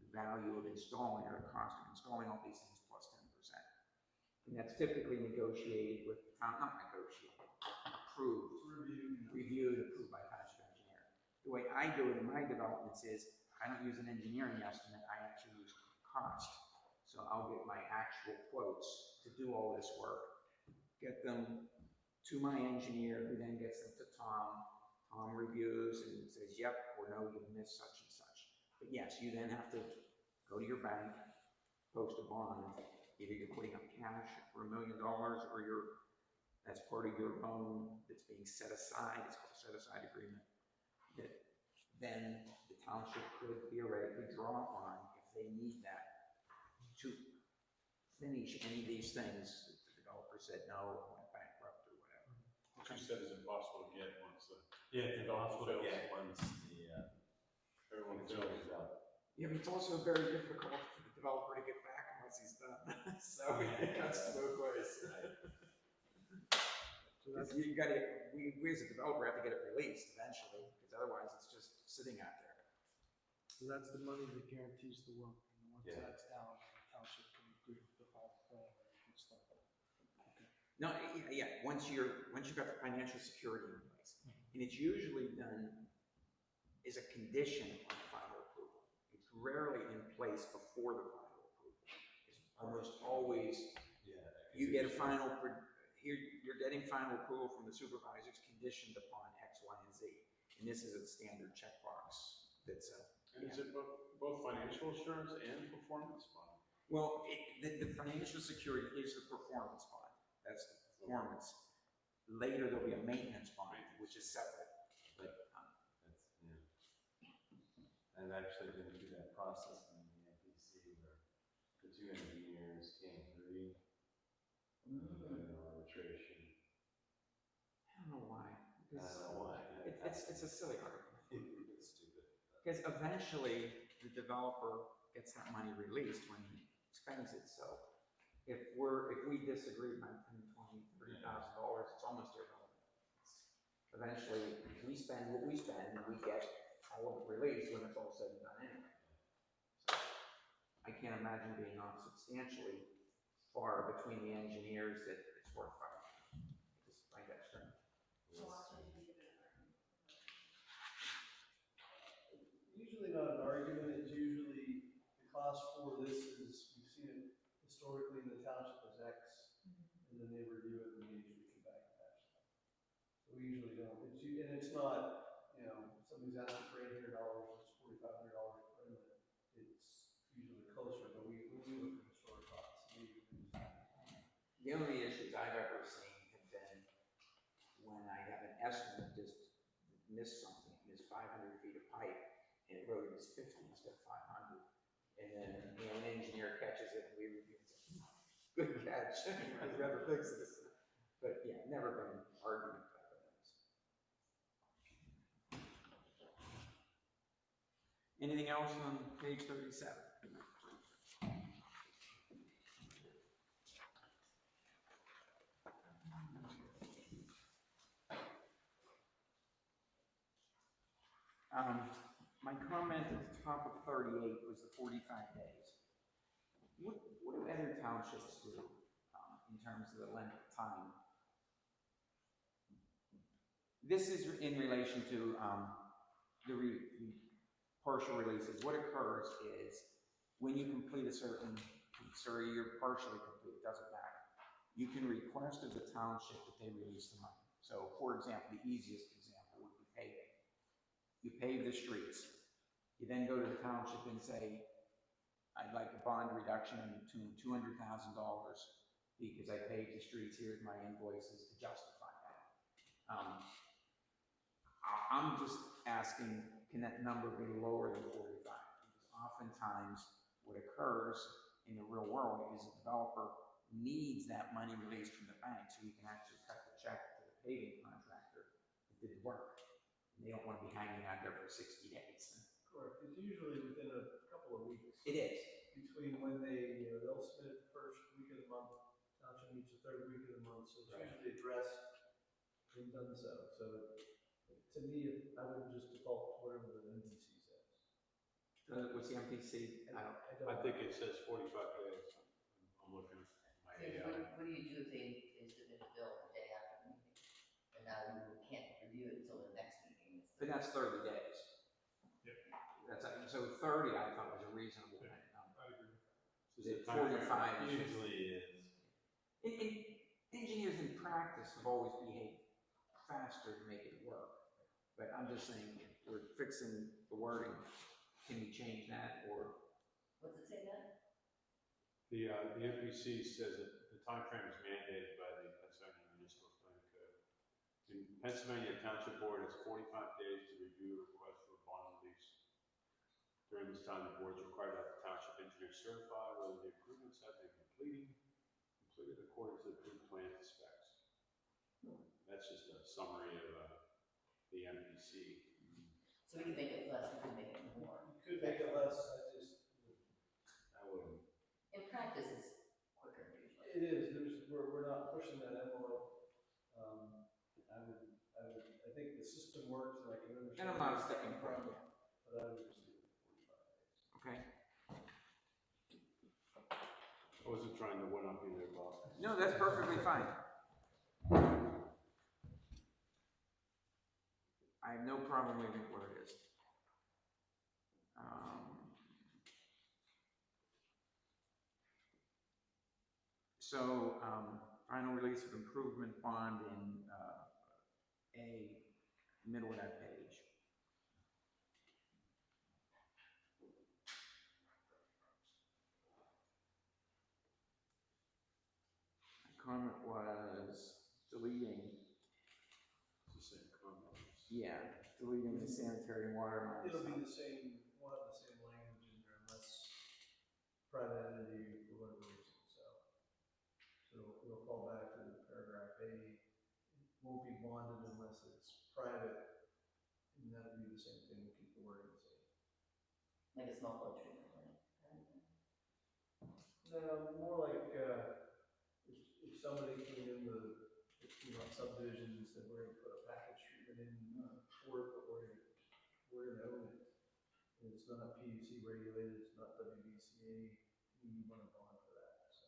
the value of installing or the cost of installing all these things plus 10%. And that's typically negotiated with the town, not negotiated, approved, reviewed, approved by township engineer. The way I do it in my developments is I don't use an engineering estimate, I actually use cost. So I'll get my actual quotes to do all this work, get them to my engineer, who then gets them to Tom. Tom reviews and says, yep, or no, you missed such and such. But yes, you then have to go to your bank, post a bond. Either you're putting up cash for $1 million or that's part of your loan that's being set aside. It's called a set-aside agreement. That then the township could theoretically draw upon if they need that to finish any of these things. If the developer said no, or went bankrupt or whatever. What you said is impossible to get once the. Yeah, it's impossible to Fills. get once Everyone fills up. Yeah, but it's also very difficult for the developer to get back once he's done. So it cuts to both ways. So that's, You gotta, we as a developer have to get it released eventually, because otherwise it's just sitting out there. so that's the money that guarantees the work, and once Yeah. that's down, the township can agree to the final plan and stuff. Okay. No, yeah, once you've got the financial security in place, and it's usually done as a condition on final approval. It's rarely in place before the final approval. It's almost always, you get a final, you're getting final approval from the supervisors conditioned upon X, Y, and Z. And this is a standard checkbox that's And is it both financial assurance and performance bond? well, the financial security is the performance bond. That's the performance. Later, there'll be a maintenance bond, which is separate. But I've actually been through that process in the NPC where the two engineers came through an arbitration. I don't know why. I don't know why. It's a silly argument. It's stupid. Because eventually, the developer gets that money released when he spends it. So if we disagree by $10,000, $20,000, $30,000, it's almost irrelevant. Eventually, we spend what we spend, and we get all of it released when it's all said and done anyway. So I can't imagine being off substantially far between the engineers that it's worth fighting. I just find that strange. Usually not an argument, it's usually the cost for this is, we've seen it historically in the township as X, and then they review it and they usually come back and patch it. So we usually don't, and it's not, somebody's asking for $800, it's $4,500 per inlet. It's usually closer, but we look at historic costs. The only issues I've ever seen have been when I have an estimate just missed something, missed 500 feet of pipe, and it wrote it as 50 instead of 500. And then, an engineer catches it, and we review it, and say, good catch, I'd rather fix this. But yeah, never been an argument type of things. Anything else on page 37? My comment at the top of 38 was the 45 days. What do other townships do in terms of the length of time? This is in relation to the partial releases. What occurs is when you complete a certain, you're partially complete, it doesn't matter. You can request of the township that they release the money. So, for example, the easiest example would be paving. You pave the streets. You then go to the township and say, I'd like a bond reduction to $200,000 because I paved the streets. Here's my invoices to justify that. I'm just asking, can that number be lower than 45? Because oftentimes what occurs in the real world is a developer needs that money released from the bank so he can actually cut the check to the paving contractor that did work. And they don't want to be hanging out there for 60 days. Correct, it's usually within a couple of weeks. It is. Between when they'll submit it the first week of the month, township meets the third week of the month, so it's usually addressed we've done so. So to me, I would just default to whatever the MPC says. What's the MPC? I don't. I think it says 45 days. I'm looking at my See, AI. what do you do if they submit a bill the day after the meeting? And now you can't review it until the next meeting. But that's 30 days. Yep. That's, so 30 I thought was a reasonable number. I agree. It's just The the time 45 frame. is- Usually is. Engineers in practice have always behaved faster to make it work. But I'm just saying, if we're fixing the wording, can we change that or? What's it say then? The MPC says that the time frame is mandated by the Pennsylvania Municipal Planning Code. In Pennsylvania Township Board has 45 days to review a request for a bond release. During this time, the board is required to have the township engineer certify whether the improvements have been completed according to the approved plan to specs. That's just a summary of the MPC. So we can make it less, we can make it more. You could make it less, I wouldn't. In practice, it's quicker usually. it is, we're not pushing that envelope. I think the system works and I can understand. And I'm not sticking for it. But I would just leave it at 45 days. Okay. I wasn't trying to one up you there, Bob. No, that's perfectly fine. I have no problem leaving it where it is. So, final release of improvement bond in A, middle of that page. My comment was deleting, It's the same comment. yeah, deleting the sanitary and water lines. It'll be the same, we'll have the same language in there unless private entity for whatever reason, so. So it'll fall back to paragraph A, it won't be bonded unless it's private, and that'll be the same thing, we'll keep the wording the same. Like a small flow treatment plant. kind of thing. No, more like, if somebody came in the, subdivision and said, we're gonna put a package treatment in, Fort, but we're gonna own it. And it's not PUC regulated, it's not WBCA, you want a bond for that, so.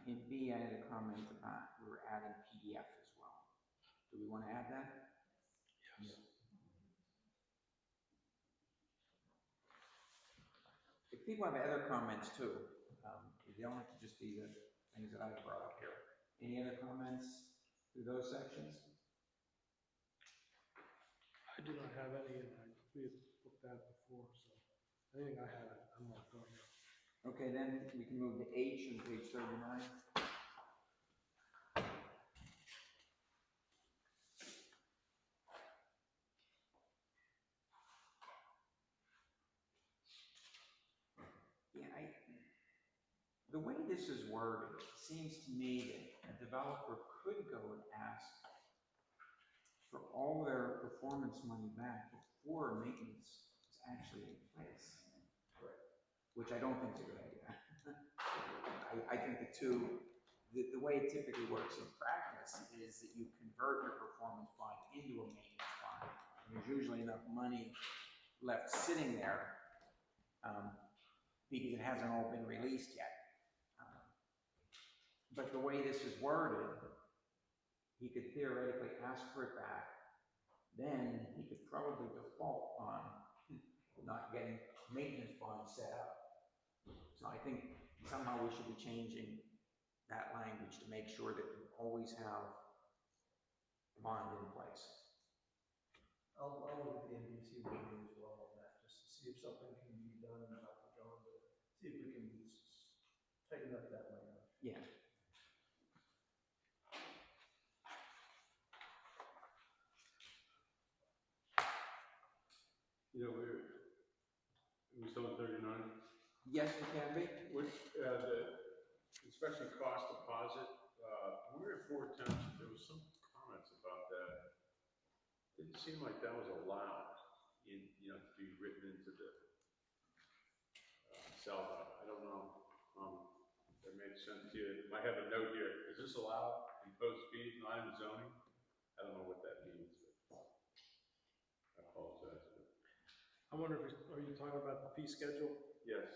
In B, I had a comment about we were adding PDF as well. Do we want to add that? Yes. If people have other comments too, they don't have to just be the things that I brought up here. Any other comments through those sections? I do not have any, and we had looked at it before, so anything I have, I'm not going to. Okay, then we can move to H on page 39. Yeah, the way this is worded, it seems to me that a developer could go and ask for all their performance money back before maintenance is actually in place. Which I don't think is a good idea. I think the way it typically works in practice is that you convert your performance bond into a maintenance bond. And there's usually enough money left sitting there because it hasn't all been released yet. But the way this is worded, he could theoretically ask for it back. Then he could probably default on not getting maintenance bonds set up. So I think somehow we should be changing that language to make sure that we always have a bond in place. I'll look at the NBC wording as well on that, just to see if something can be done and Dr. John to see if we can tighten up that language. Yeah. You know, we still on 39? Yes, we can be. What, the inspection cost deposit, we're at Fort Township, there was some comments about that. Didn't seem like that was allowed in, to be written into the Selva. I don't know, if that makes sense to you. I have a note here, is this allowed, imposed fees, not in zoning? I don't know what that means, but I apologize. I wonder if, are you talking about the fee schedule? Yes.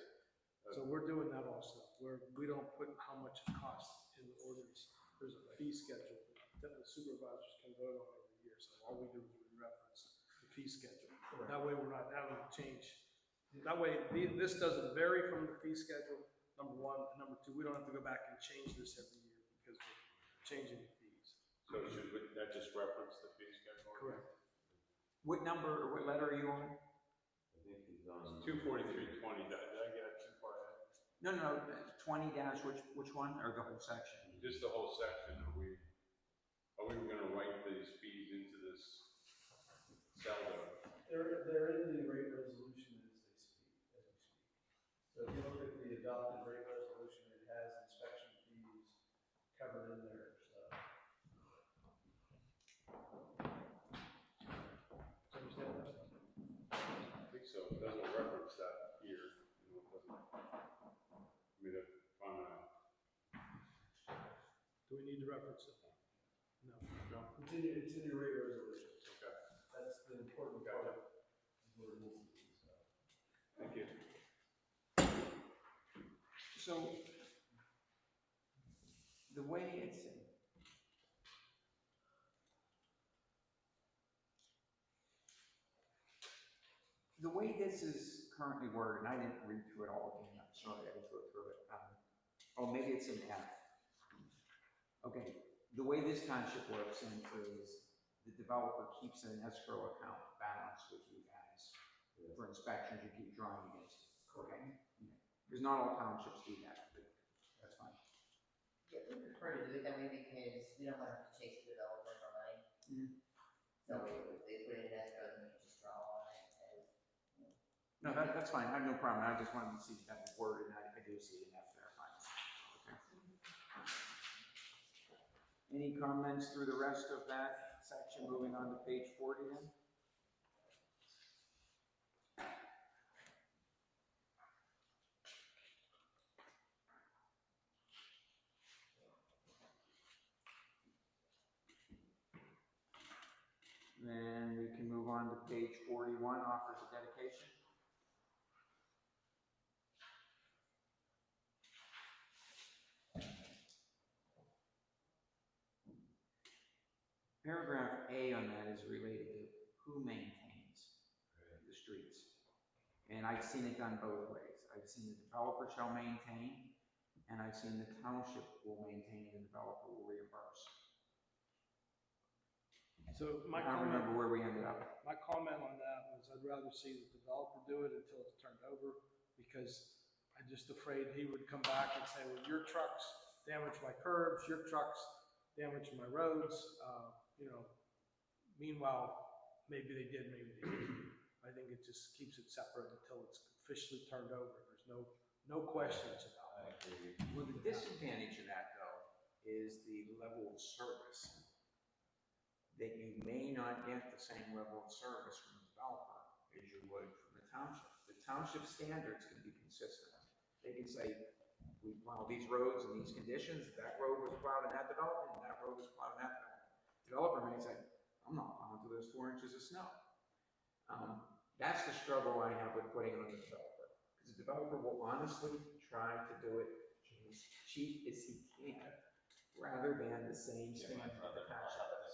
So we're doing that also, where we don't put how much it costs in the ordinance. There's a fee schedule that the supervisors can vote on every year, so all we do is we reference the fee schedule. That way we're not having to change. That way, this doesn't vary from the fee schedule, number one. And number two, we don't have to go back and change this every year because we're changing the fees. So should that just reference the fee schedule? Correct. What number or what letter are you on? I think he's on. 24320, did I get it too far ahead? No, 20 dash, which one, or the whole section? Just the whole section, are we gonna write these fees into this Selva? They're in the rate resolution as we speak. So if you look at the adopted rate resolution, it has inspection fees covered in there, so. Understand that? I think so, it doesn't reference that here, it doesn't. I mean, if I'm Do we need to reference it? No. no, It's in your rate resolution. okay, That's the important part of what it needs to be, so. thank you. So, the way it's, the way this is currently worded, and I didn't read through it all again, I'm sorry, I didn't go through it. Oh, maybe it's in F. Okay, the way this township works then is the developer keeps an escrow account balance with you guys for inspections you keep drawing against it. Okay? Because not all townships do that, but that's fine. Yeah, we prefer to do it that way because we don't want to have to chase the developer for money. So if they put it in escrow, then we can just draw on it as, you know. No, that's fine, I have no problem, I just wanted to see that word, and I do see it in F there, fine. Okay. Any comments through the rest of that section, moving on to page 40 then? Then we can move on to page 41, offers of dedication. Paragraph A on that is related to who maintains the streets. And I've seen it done both ways. I've seen the developer shall maintain, and I've seen the township will maintain, the developer will reimburse. So I don't remember where we ended up. My comment on that was I'd rather see the developer do it until it's turned over, because I'm just afraid he would come back and say, well, your trucks damaged my curbs, your trucks damaged my roads, meanwhile, maybe they did, maybe they didn't. I think it just keeps it separate until it's officially turned over. There's no questions about it. Well, the disadvantage of that, though, is the level of service. That you may not get the same level of service from the developer as you would from the township. The township standards can be consistent. They can say, we plow these roads in these conditions, that road was plowed in that development, and that road was plowed in that development. The developer may say, I'm not plowing until there's 4 inches of snow. That's the struggle I have with putting on the developer. Because the developer will honestly try to do it as cheap as he can, rather than the same standard that the township does.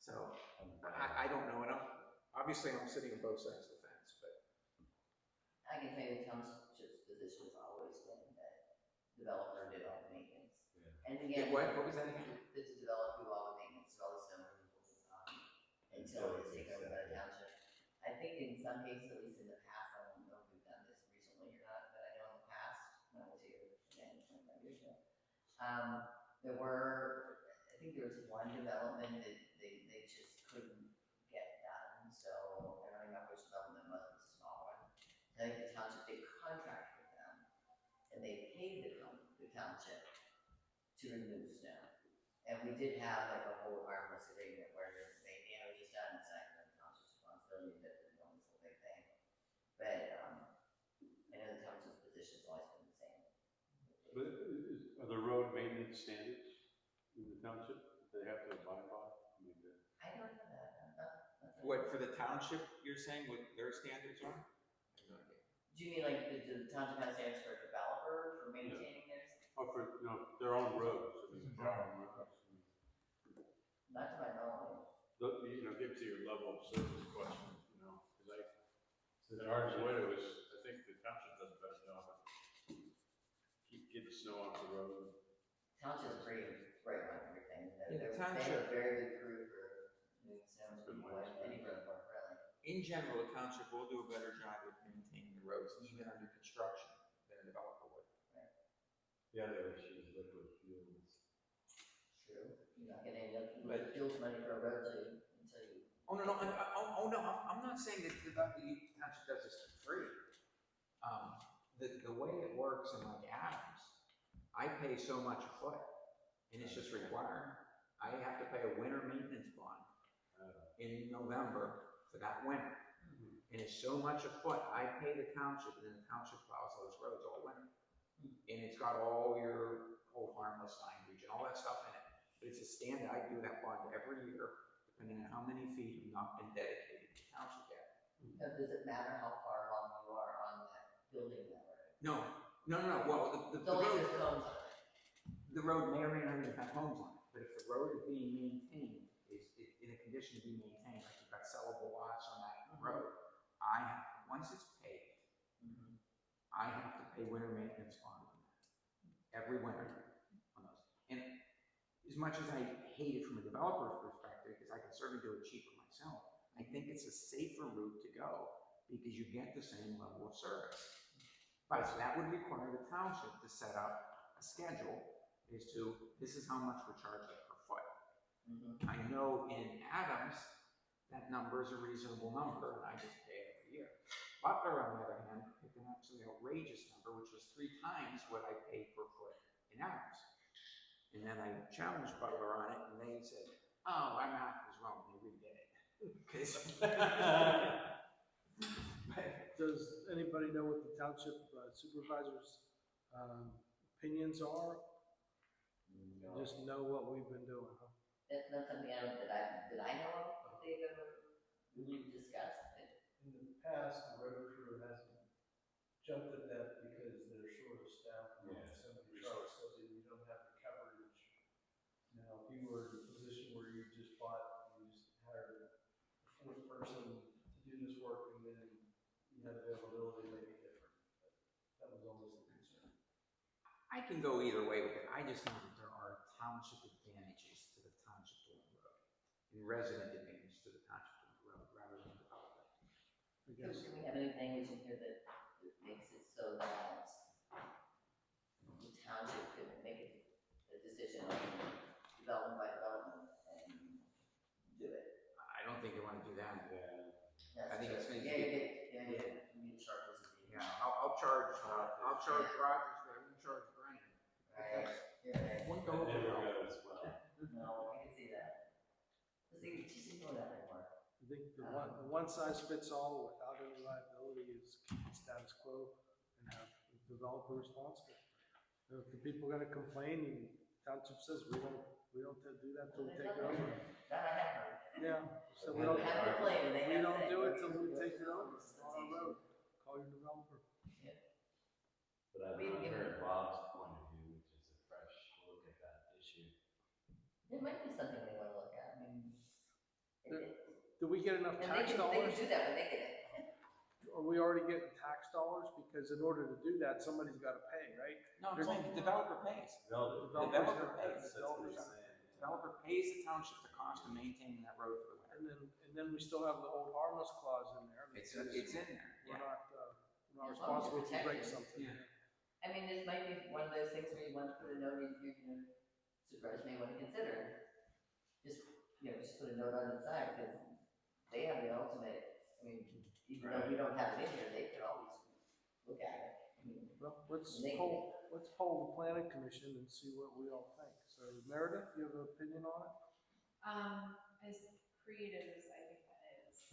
So, I don't know, and obviously I'm sitting on both sides of the fence, but. I can say the township's position has always been that developer did all the maintenance. And again. What was that again? That the developer do all the maintenance, all the snow removal, until it's taken over by the township. I think in some cases, at least in the past, I don't know if we've done this recently or not, but I know in the past, when I was here, again, 25 years ago, there was one development that they just couldn't get done, so I don't remember which development was, it was a small one. I think the township did contract with them, and they paid the township to remove snow. And we did have like a whole harmless agreement where they, it was done, it's not the township's responsibility, that they don't this whole big thing. But, I know the there road maintenance standards in the township that they have to abide by? I mean, I don't know that, What, for the township, you're saying what their standards are? Do you mean like the township has standards for a developer for maintaining theirs? or for, their own roads, I mean, their own roads. Not to my knowledge. Look, get to your level of service question, because in our way, I think the township does a better job of keep getting snow off the road. Township's pretty great on everything. Yeah, They township- have a very good crew for doing snow, any road work, really. In general, the township will do a better job of maintaining the roads, even under construction, than a developer would. The other issue is liquid fuels. True. You're not getting any fuels money for a road until you. Oh, no, I'm not saying that the township does this for free. The way it works in like Adams, I pay so much a foot, and it's just required. I have to pay a winter maintenance bond in November for that winter. And it's so much a foot, I pay the township, and then the township plows those roads all winter. And it's got all your whole harmless language and all that stuff in it. But it's a standard, I do that bond every year, depending on how many feet have not been dedicated to township yet. Now, does it matter how far along you are on that building that road? No, well, the It's only road, just homes on it. the road may or may not even have homes on it, but if the road is being maintained, is in a condition to be maintained, like you've got sellable lots on that road, once it's paved, I have to pay winter maintenance bond on that, every winter on those. And as much as I hate it from a developer's perspective, because I can certainly do it cheaper myself, I think it's a safer route to go, because you get the same level of service. But that would require the township to set up a schedule as to, this is how much we're charging per foot. I know in Adams, that number is a reasonable number, and I just pay it every year. Butler, on the other hand, picked an absolutely outrageous number, which was 3 times what I paid per foot in Adams. And then I challenged Butler on it, and they said, oh, our math was wrong, they redid it. Does anybody know what the township supervisor's opinions are? No. Just know what we've been doing, huh? That's not something that I know of, that they've ever really discussed. In the past, the road crew hasn't jumped at that because they're short of staff. And so many trucks, so that you don't have the coverage. Now, if you were in a position where you just hired a 4th person to do this work, and then you had availability, maybe different. But that was always the concern. I can go either way with it. I just know that there are township advantages to the township doing the road, and resident advantages to the township doing the road, rather than developer. Do we have any language in here that makes it so that the township could make a decision on development by development and do it? I don't think they want to do that. That's I think true. it's going to you need charges. Yeah, I'll charge Rogers, but I won't charge Brian. Right, yeah. Won't go over well. No, I can see that. See, just ignore that anymore. I think the one size fits all without any liability is keep it status quo and have the developer responsible. If the people are gonna complain, and township says we don't do that till we take it over. That I have heard. Yeah, so we We don't, have to play, and they we have don't to do say, it till we take it over It's on our easy. road. Call your developer. But I've not heard Bob's point of view, which is a fresh look at that issue. It might be something they wanna look at, I mean. Do we get enough And tax they dollars? can do that when they get it. Are we already getting tax dollars? Because in order to do that, somebody's gotta pay, right? No, I'm saying the developer pays. No, The developer pays. that's what he's saying. The developer pays the township the cost of maintaining that road for the winter. And then we still have the old harmless clause in there. It's because in there, We're yeah. not As long as responsible it's if we break protected. something. Yeah. I mean, this might be one of those things where you want to put a note in here, supervisors may want to consider. Just put a note on the side, because they have the ultimate, I mean, even though we don't have it in here, they can always look at it. I mean, Well, let's They- poll the planning commission and see what we all think. So Meredith, you have an opinion on it? As creative as I think that is,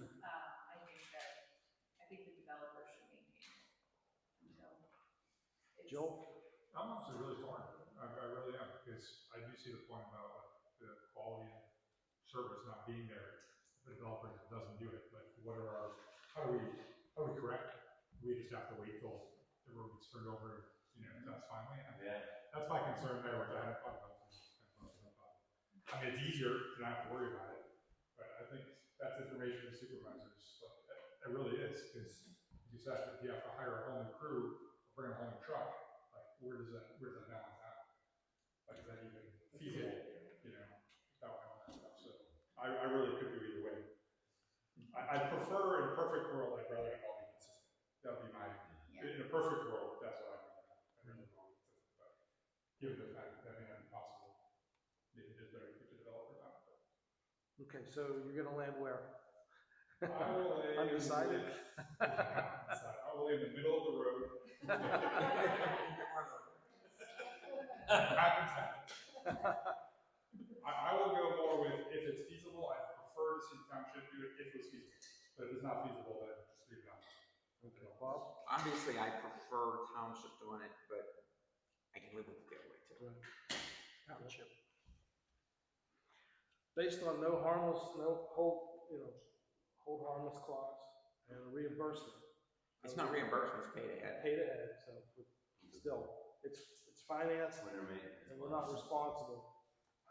I think the developer should maintain it until it's. Joel? I'm honestly really torn. I really do see the point about like the quality of service not being there if the developer doesn't do it, but how do we correct it? We just have to wait till the road gets turned over, that's finally. That's my concern there, which I hadn't thought about. I mean, it's easier to not have to worry about it, but I think that's information to supervisors. It really is, because you said if you have to hire a whole new crew or bring a whole new truck, like where does that balance out? Like is that even feasible? Without all that stuff. So I really could do either way. I prefer in a perfect world, I'd rather it all be consistent. That would be my. In a perfect world, that's what I'd rather have. I really want it consistent, but given the fact that that may not be possible, maybe it is better to keep the developers out. Okay, so you're gonna land where? I will lay Undecided? I will lay in the middle of the road. I will go more with if it's feasible. I prefer to see the township do it if it's feasible. But if it's not feasible, then just leave it on. Okay, Bob? Obviously, I prefer township doing it, but I can live with it the other way too. Township. Based on no hold harmless clause and reimbursement. It's not reimbursement, it's paid ahead. Paid ahead, so still, it's financed and we're not responsible.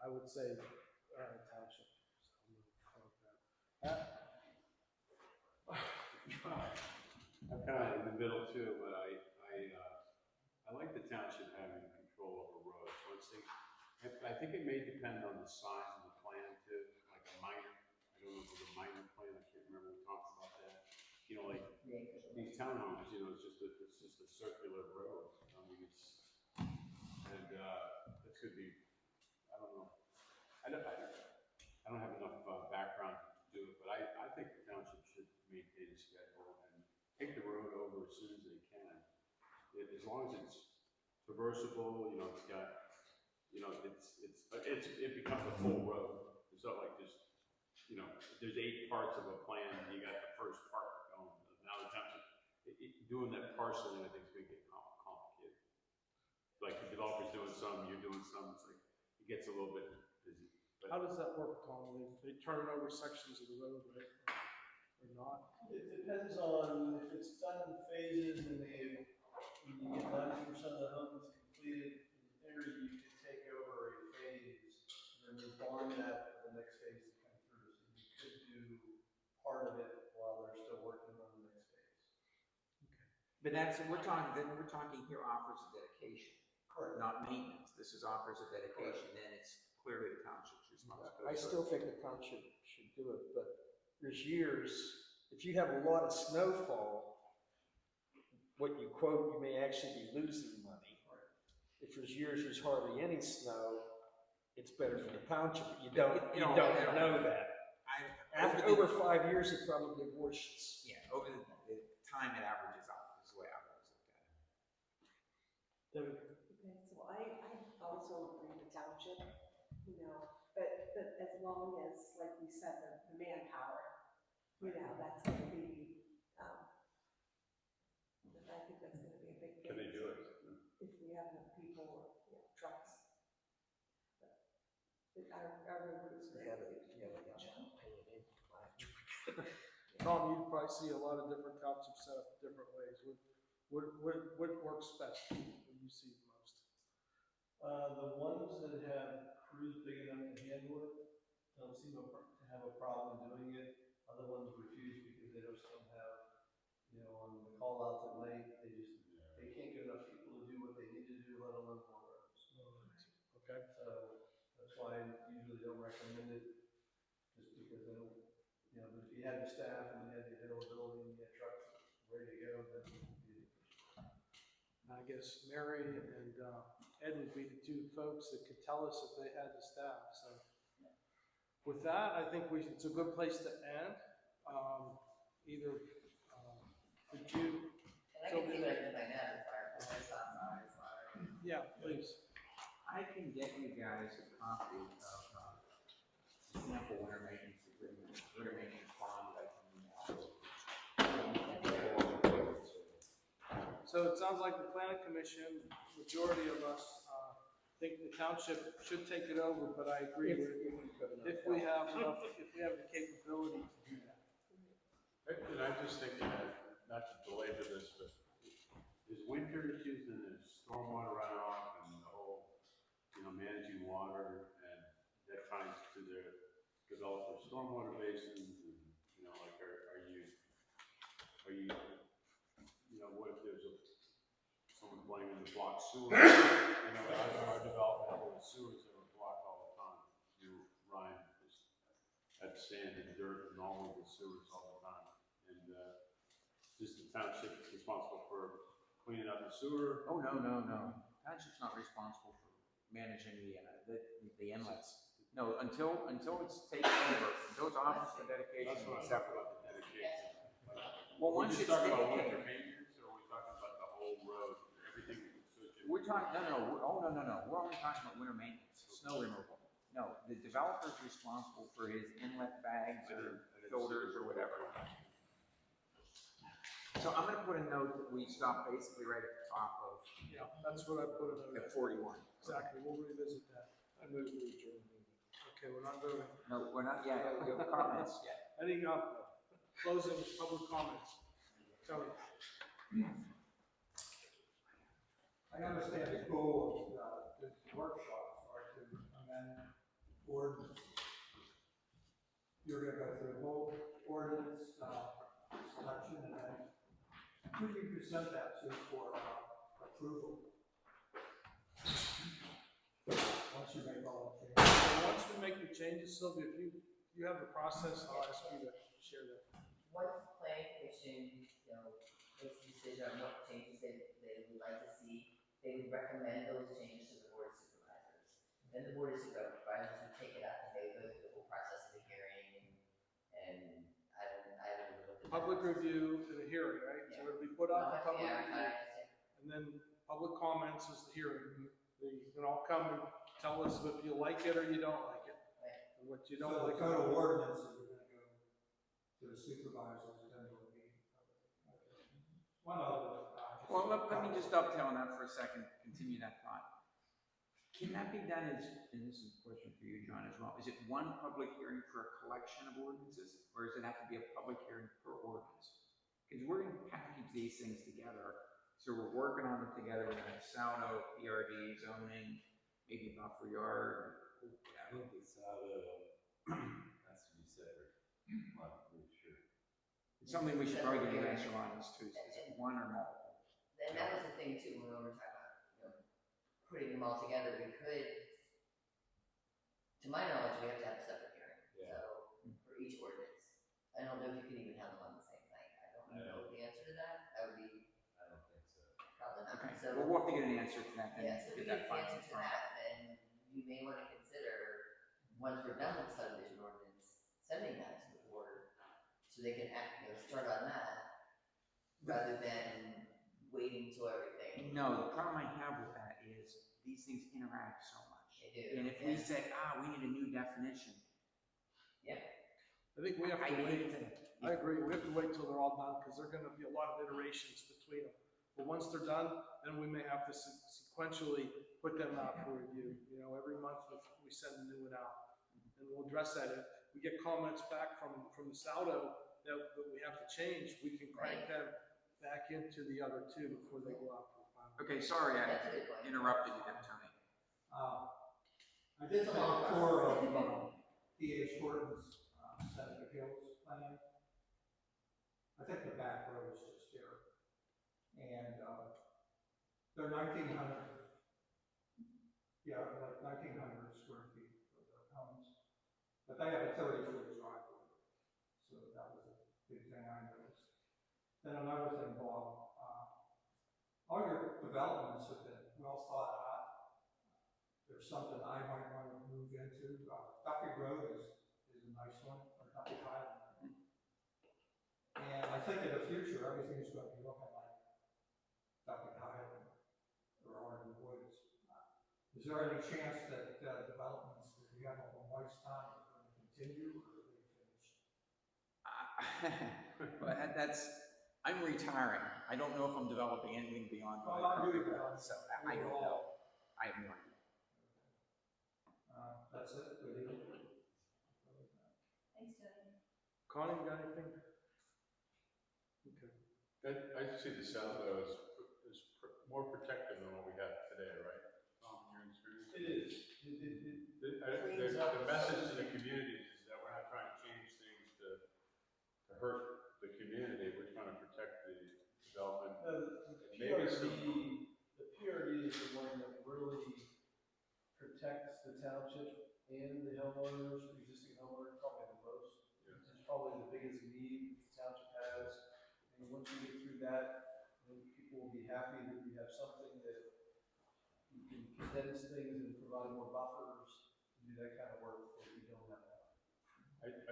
I would say township. I'm kind of in the middle too, but I like the township having control over roads. I think it may depend on the size of the plan too, like a minor. I don't know if it was a minor plan. I can't remember we talked about that. Like these townhomes, it's just a circular road. I mean, it could be. I don't know. I don't have enough background to do it, but I think the township should maintain a schedule and take the road over as soon as they can. As long as it's traversable, it's got, it becomes a full road. It's not like just, there's 8 parts of a plan and you got the first part going. Now the township, doing that parceling, I think is going to get complicated. Like the developer's doing some, you're doing some, it's like, it gets a little bit busy. But how does that work, Tom? They turn over sections of the road, right? Or not? It depends on if it's done in phases and when you get 90% of the homes completed, in theory, you could take over a phase and then you bond that for the next phase to come through. So you could do part of it while they're still working on the next phase. But we're talking here offers of dedication. Correct. Not maintenance. This is offers of dedication, then it's clearly the township's responsibility. I still think the township should do it, but there's years, if you have a lot of snowfall, what you quote, you may actually be losing money. If there's years there's hardly any snow, it's better for the township, but you don't know that. Over 5 years, it probably washes. Yeah, over the time it averages out, is the way I always look at it. Okay, so I also agree with township, but as long as, like we said, the manpower, that's gonna be, I think that's gonna be a big thing. can they do it? If we have enough people or, trucks. But our roads. Tom, you probably see a lot of different townships set up different ways. What works best? What do you see the most? The ones that have crews big enough to handle it don't seem to have a problem doing it. Other ones refuse because they just don't have, on the call outs at night, they can't get enough people to do what they need to do, let alone more roads. Okay. So that's why I usually don't recommend it, just because they don't, but if you had the staff and you had the availability and you had trucks ready to go, then I guess Mary and Ed would be the 2 folks that could tell us if they had the staff. So with that, I think it's a good place to end. Could you? And I can see what I can identify for this Yeah, please. I can get you guys a copy of sample winter maintenance agreement, winter maintenance bond that I can So it sounds like the planning commission, majority of us think the township should take it over, but I agree with, if we have enough, if we have the capability to do that. And I just think that, not to belabor this, but there's winter issues and there's stormwater runoff and the whole, managing water, and that ties to the developer stormwater basins, and, like, are you, what if there's someone blaming the blocked sewer? Our development, the sewers that were blocked all the time. Ryan just had sand and dirt and all over the sewers all the time. And, just the township is responsible for cleaning up the sewer. Oh, no. Township's not responsible for managing the inlets. No, until it's taken over, until it's off the dedication. That's what I'm talking about, the dedication. Well, We're once just it's talking about winter dedicated. maintenance, or are we talking about the whole road, everything associated? We're talking, no, we're only talking about winter maintenance, snow removal. No, the developer's responsible for his inlet bags or filters or whatever. So I'm gonna put a note that we stop basically right at the top of, Yeah, that's what I put it at on. 41. Exactly, we'll revisit that. I move we adjourn the meeting. Okay, we're not voting. No, we're not yet, we have comments yet. Any, closing public comments? Tony? I understand the goal of this workshop, are to amend ordinance. You're gonna go through the whole ordinance, selection, and then who do you present that to for approval? Once you make all the changes. So once we make the changes, Sylvia, if you have the process, I'll ask you to share that. Once the planning commission, makes a decision on what changes they would like to see, they would recommend those changes to the board of supervisors. Then the board of supervisors would take it up and they would go through the whole process of the hearing, and I don't know what the. Public review and a hearing, right? So it'll be put out for public review. And then public comments is the hearing. You can all come and tell us if you like it or you don't like it. And what you don't So like. the total ordinance is gonna go to the supervisors, then to a meeting. One other. Well, let me just dovetail on that for a second, continue that thought. Can that be done as, and this is a question for you, John, as well, is it one public hearing for a collection of ordinances, or does it have to be a public hearing per ordinance? Because we're gonna package these things together, so we're working on it together, we're gonna have Saldo, PRD, zoning, maybe buffer yard, I think it's out of, has to be separate. I'm not really sure. It's something we should probably get an answer on is too, is it one or multiple? And that was the thing too, when we were talking about, putting them all together, we could, to my knowledge, we have to have a separate hearing. Yeah. So, for each ordinance. I don't know if you could even have them on the same night. I don't know the answer to that. That would be I don't think so. probably not. Okay, So, well, we'll have to get an answer to that then. yeah, so if we get get that the final answer to from- that, then you may want to consider, once we're done with the subdivision ordinance, sending that to the board, so they can start on that, rather than waiting till everything. No, the problem I have with that is these things interact so much. They do. And if we say, we need a new definition. I think we have I to hate wait. to- I agree, we have to wait till they're all done, because there are gonna be a lot of iterations between them. But once they're done, then we may have to sequentially put them out for review. Every month we send a new one out. And we'll address that. If we get comments back from the Saldo that we have to change, we can crank them back into the other two before they go out for the final. Okay, sorry, I That's a good point. interrupted you there, Tony. I did take a tour of D.H. Horton's Seneca Hills plan. I think the back row is just here. And they're 1,900, like 1,900 square feet for their homes. But they have a 30-foot driveway. So that was a big thing I noticed. Then another thing, Bob, all your developments have been well thought out. There's something I might want to move into. Duffy Road is a nice one, or Duffy Highland. And I think in the future, everything's going to be looking like Duffy Highland or Arden Woods. Is there any chance that developments that you have on White's time are going to continue, or are they finished? Well, I'm retiring. I don't know if I'm developing anything beyond Well, my I'm current doing that. so I don't know. I have no idea. That's it, good evening. Thanks, Jody. Connie, you got anything? Okay. I see the sound though is more protective than what we have today, right? Your experience? It is. The message to the community is that we're not trying to change things to hurt the community, we're trying to protect the development. Maybe The PRD is the one that really protects the township and the homeowners, existing homeowners, probably the most. It's probably the biggest need the township has. And once you get through that, then people will be happy that you have something that you can condense things and provide more buffers and do that kind of work that you don't have now.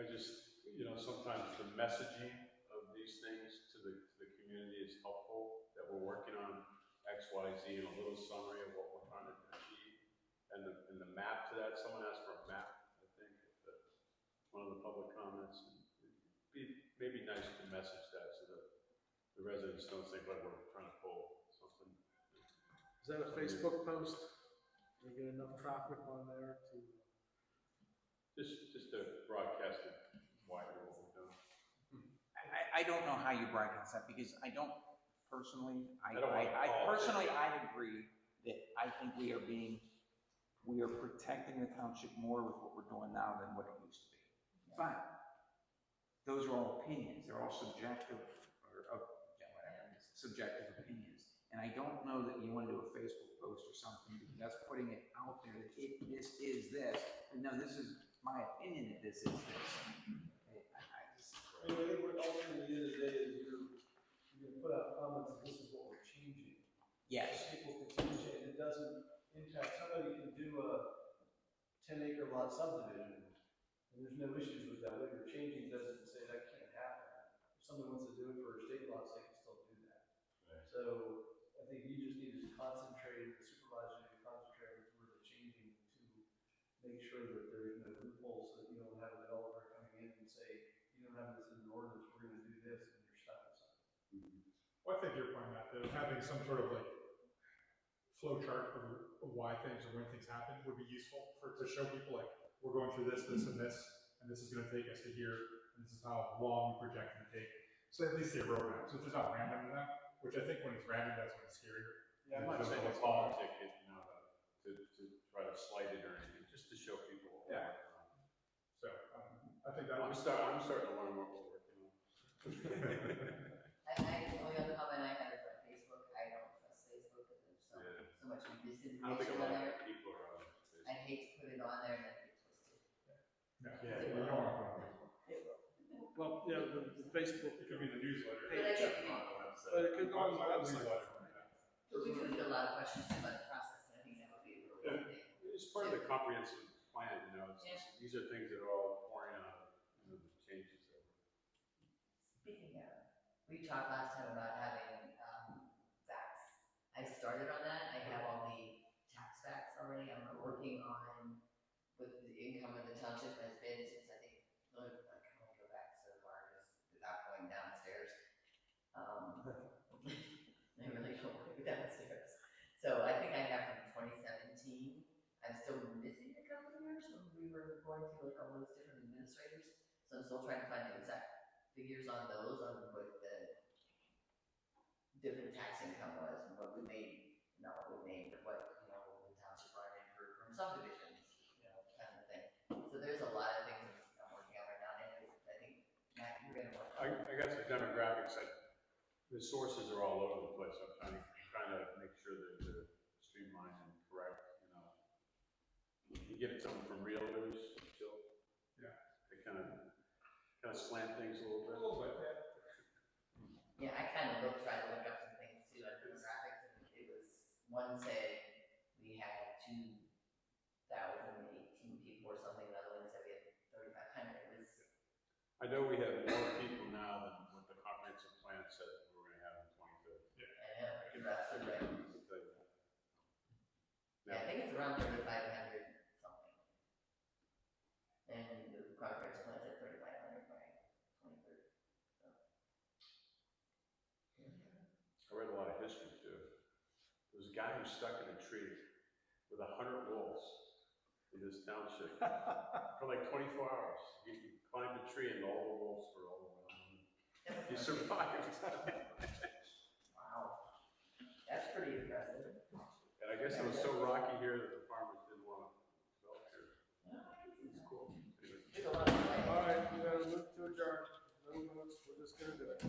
I just, sometimes the messaging of these things to the community is helpful, that we're working on X, Y, Z, and a little summary of what we're trying to achieve. And the map to that, someone asked for a map, I think, one of the public comments. It'd be maybe nice to message that so that the residents don't think like we're trying to pull something. Is that a Facebook post? You get enough traffic on there to? Just to broadcast it widely what we're doing. I don't know how you broadcast that, because I don't personally, I agree that I think we are protecting the township more with what we're doing now than what it used to be. But those are all opinions, they're all subjective, subjective opinions. And I don't know that you want to do a Facebook post or something, because that's putting it out there that this is this, and no, this is my opinion that this is this. I think what ultimately, at the end of the day, is you're going to put out comments that this is what we're changing. Yes. So people continue to change. It doesn't impact, somebody can do a 10-acre lot subdivision, and there's no issues with that. What you're changing doesn't say that can't happen. If somebody wants to do it for estate lots, they can still do that. Right. So I think you just need to concentrate, the supervisor needs to concentrate with where they're changing to make sure that there's no loopholes, so that you don't have a developer coming in and say, you don't have this in an ordinance, we're gonna do this, and you're stuck with something. Well, I think your point, Matt, that having some sort of like flow chart of why things or when things happen would be useful to show people like, we're going through this, this, and this is gonna take us to here, and this is how long we project it to take. So at least they have roadmaps, so it's just not random to them, which I think when it's random, that's when it's scarier. Yeah, I'm not saying to politic it, to try to slight it or anything, just to show people what we're working on. So, I think that I'm starting to learn what we're working on. The only other comment I had is about Facebook. I don't trust Facebook because there's so much I don't think misinformation a on lot there. of people are on it. I hate to put it on there and then get twisted. Yeah, you don't want to put on Facebook. Well, the Facebook. It could be the newsletter. But I get On the website. But it could go on the website. But we could get a lot of questions about the process, and I think that would be a really good thing. It's part of the comprehensive plan, these are things that are all pouring out, the changes that Speaking of, we talked last time about having facts. I started on that. I have all the tax facts already. I'm working on what the income of the township has been since I think, I can only go back so far because without going downstairs. I really don't want to go downstairs. So I think I have from 2017. I'm still missing a couple of years when we were going through like all those different administrators. So I'm still trying to find the exact figures on those, on what the different tax income was and what we made, not what we made, but what, the township brought in from subdivisions, kind of thing. So there's a lot of things I'm working on right now, and I think, Matt, you're gonna work on. I got some demographics, the sources are all over the place, I'm trying to make sure that they're streamlined and correct, You get something from realtors, Jill? Yeah. They kind of slant things a little bit. Yeah, I kind of tried to look up some things too on demographics, and it was, one said we had 2,018 people or something, another one said we had 3,500. It was. I know we have more people now than what the comprehensive plan said we were gonna have in 2030. I know, you're absolutely right. I'll tell you that. Yeah, I think it's around 3,500 something. And the comprehensive plan said 3,500 by 2030. So. I read a lot of history too. There was a guy who stuck in a tree with 100 wolves in this township for like 24 hours. He climbed a tree and all the wolves were all around him. He survived. Wow. That's pretty impressive. And I guess it was so rocky here that the farmers didn't want to develop here. It's cool. Anyway. There's a lot of. All right, we gotta move to adjourn. No votes, we're just gonna do it.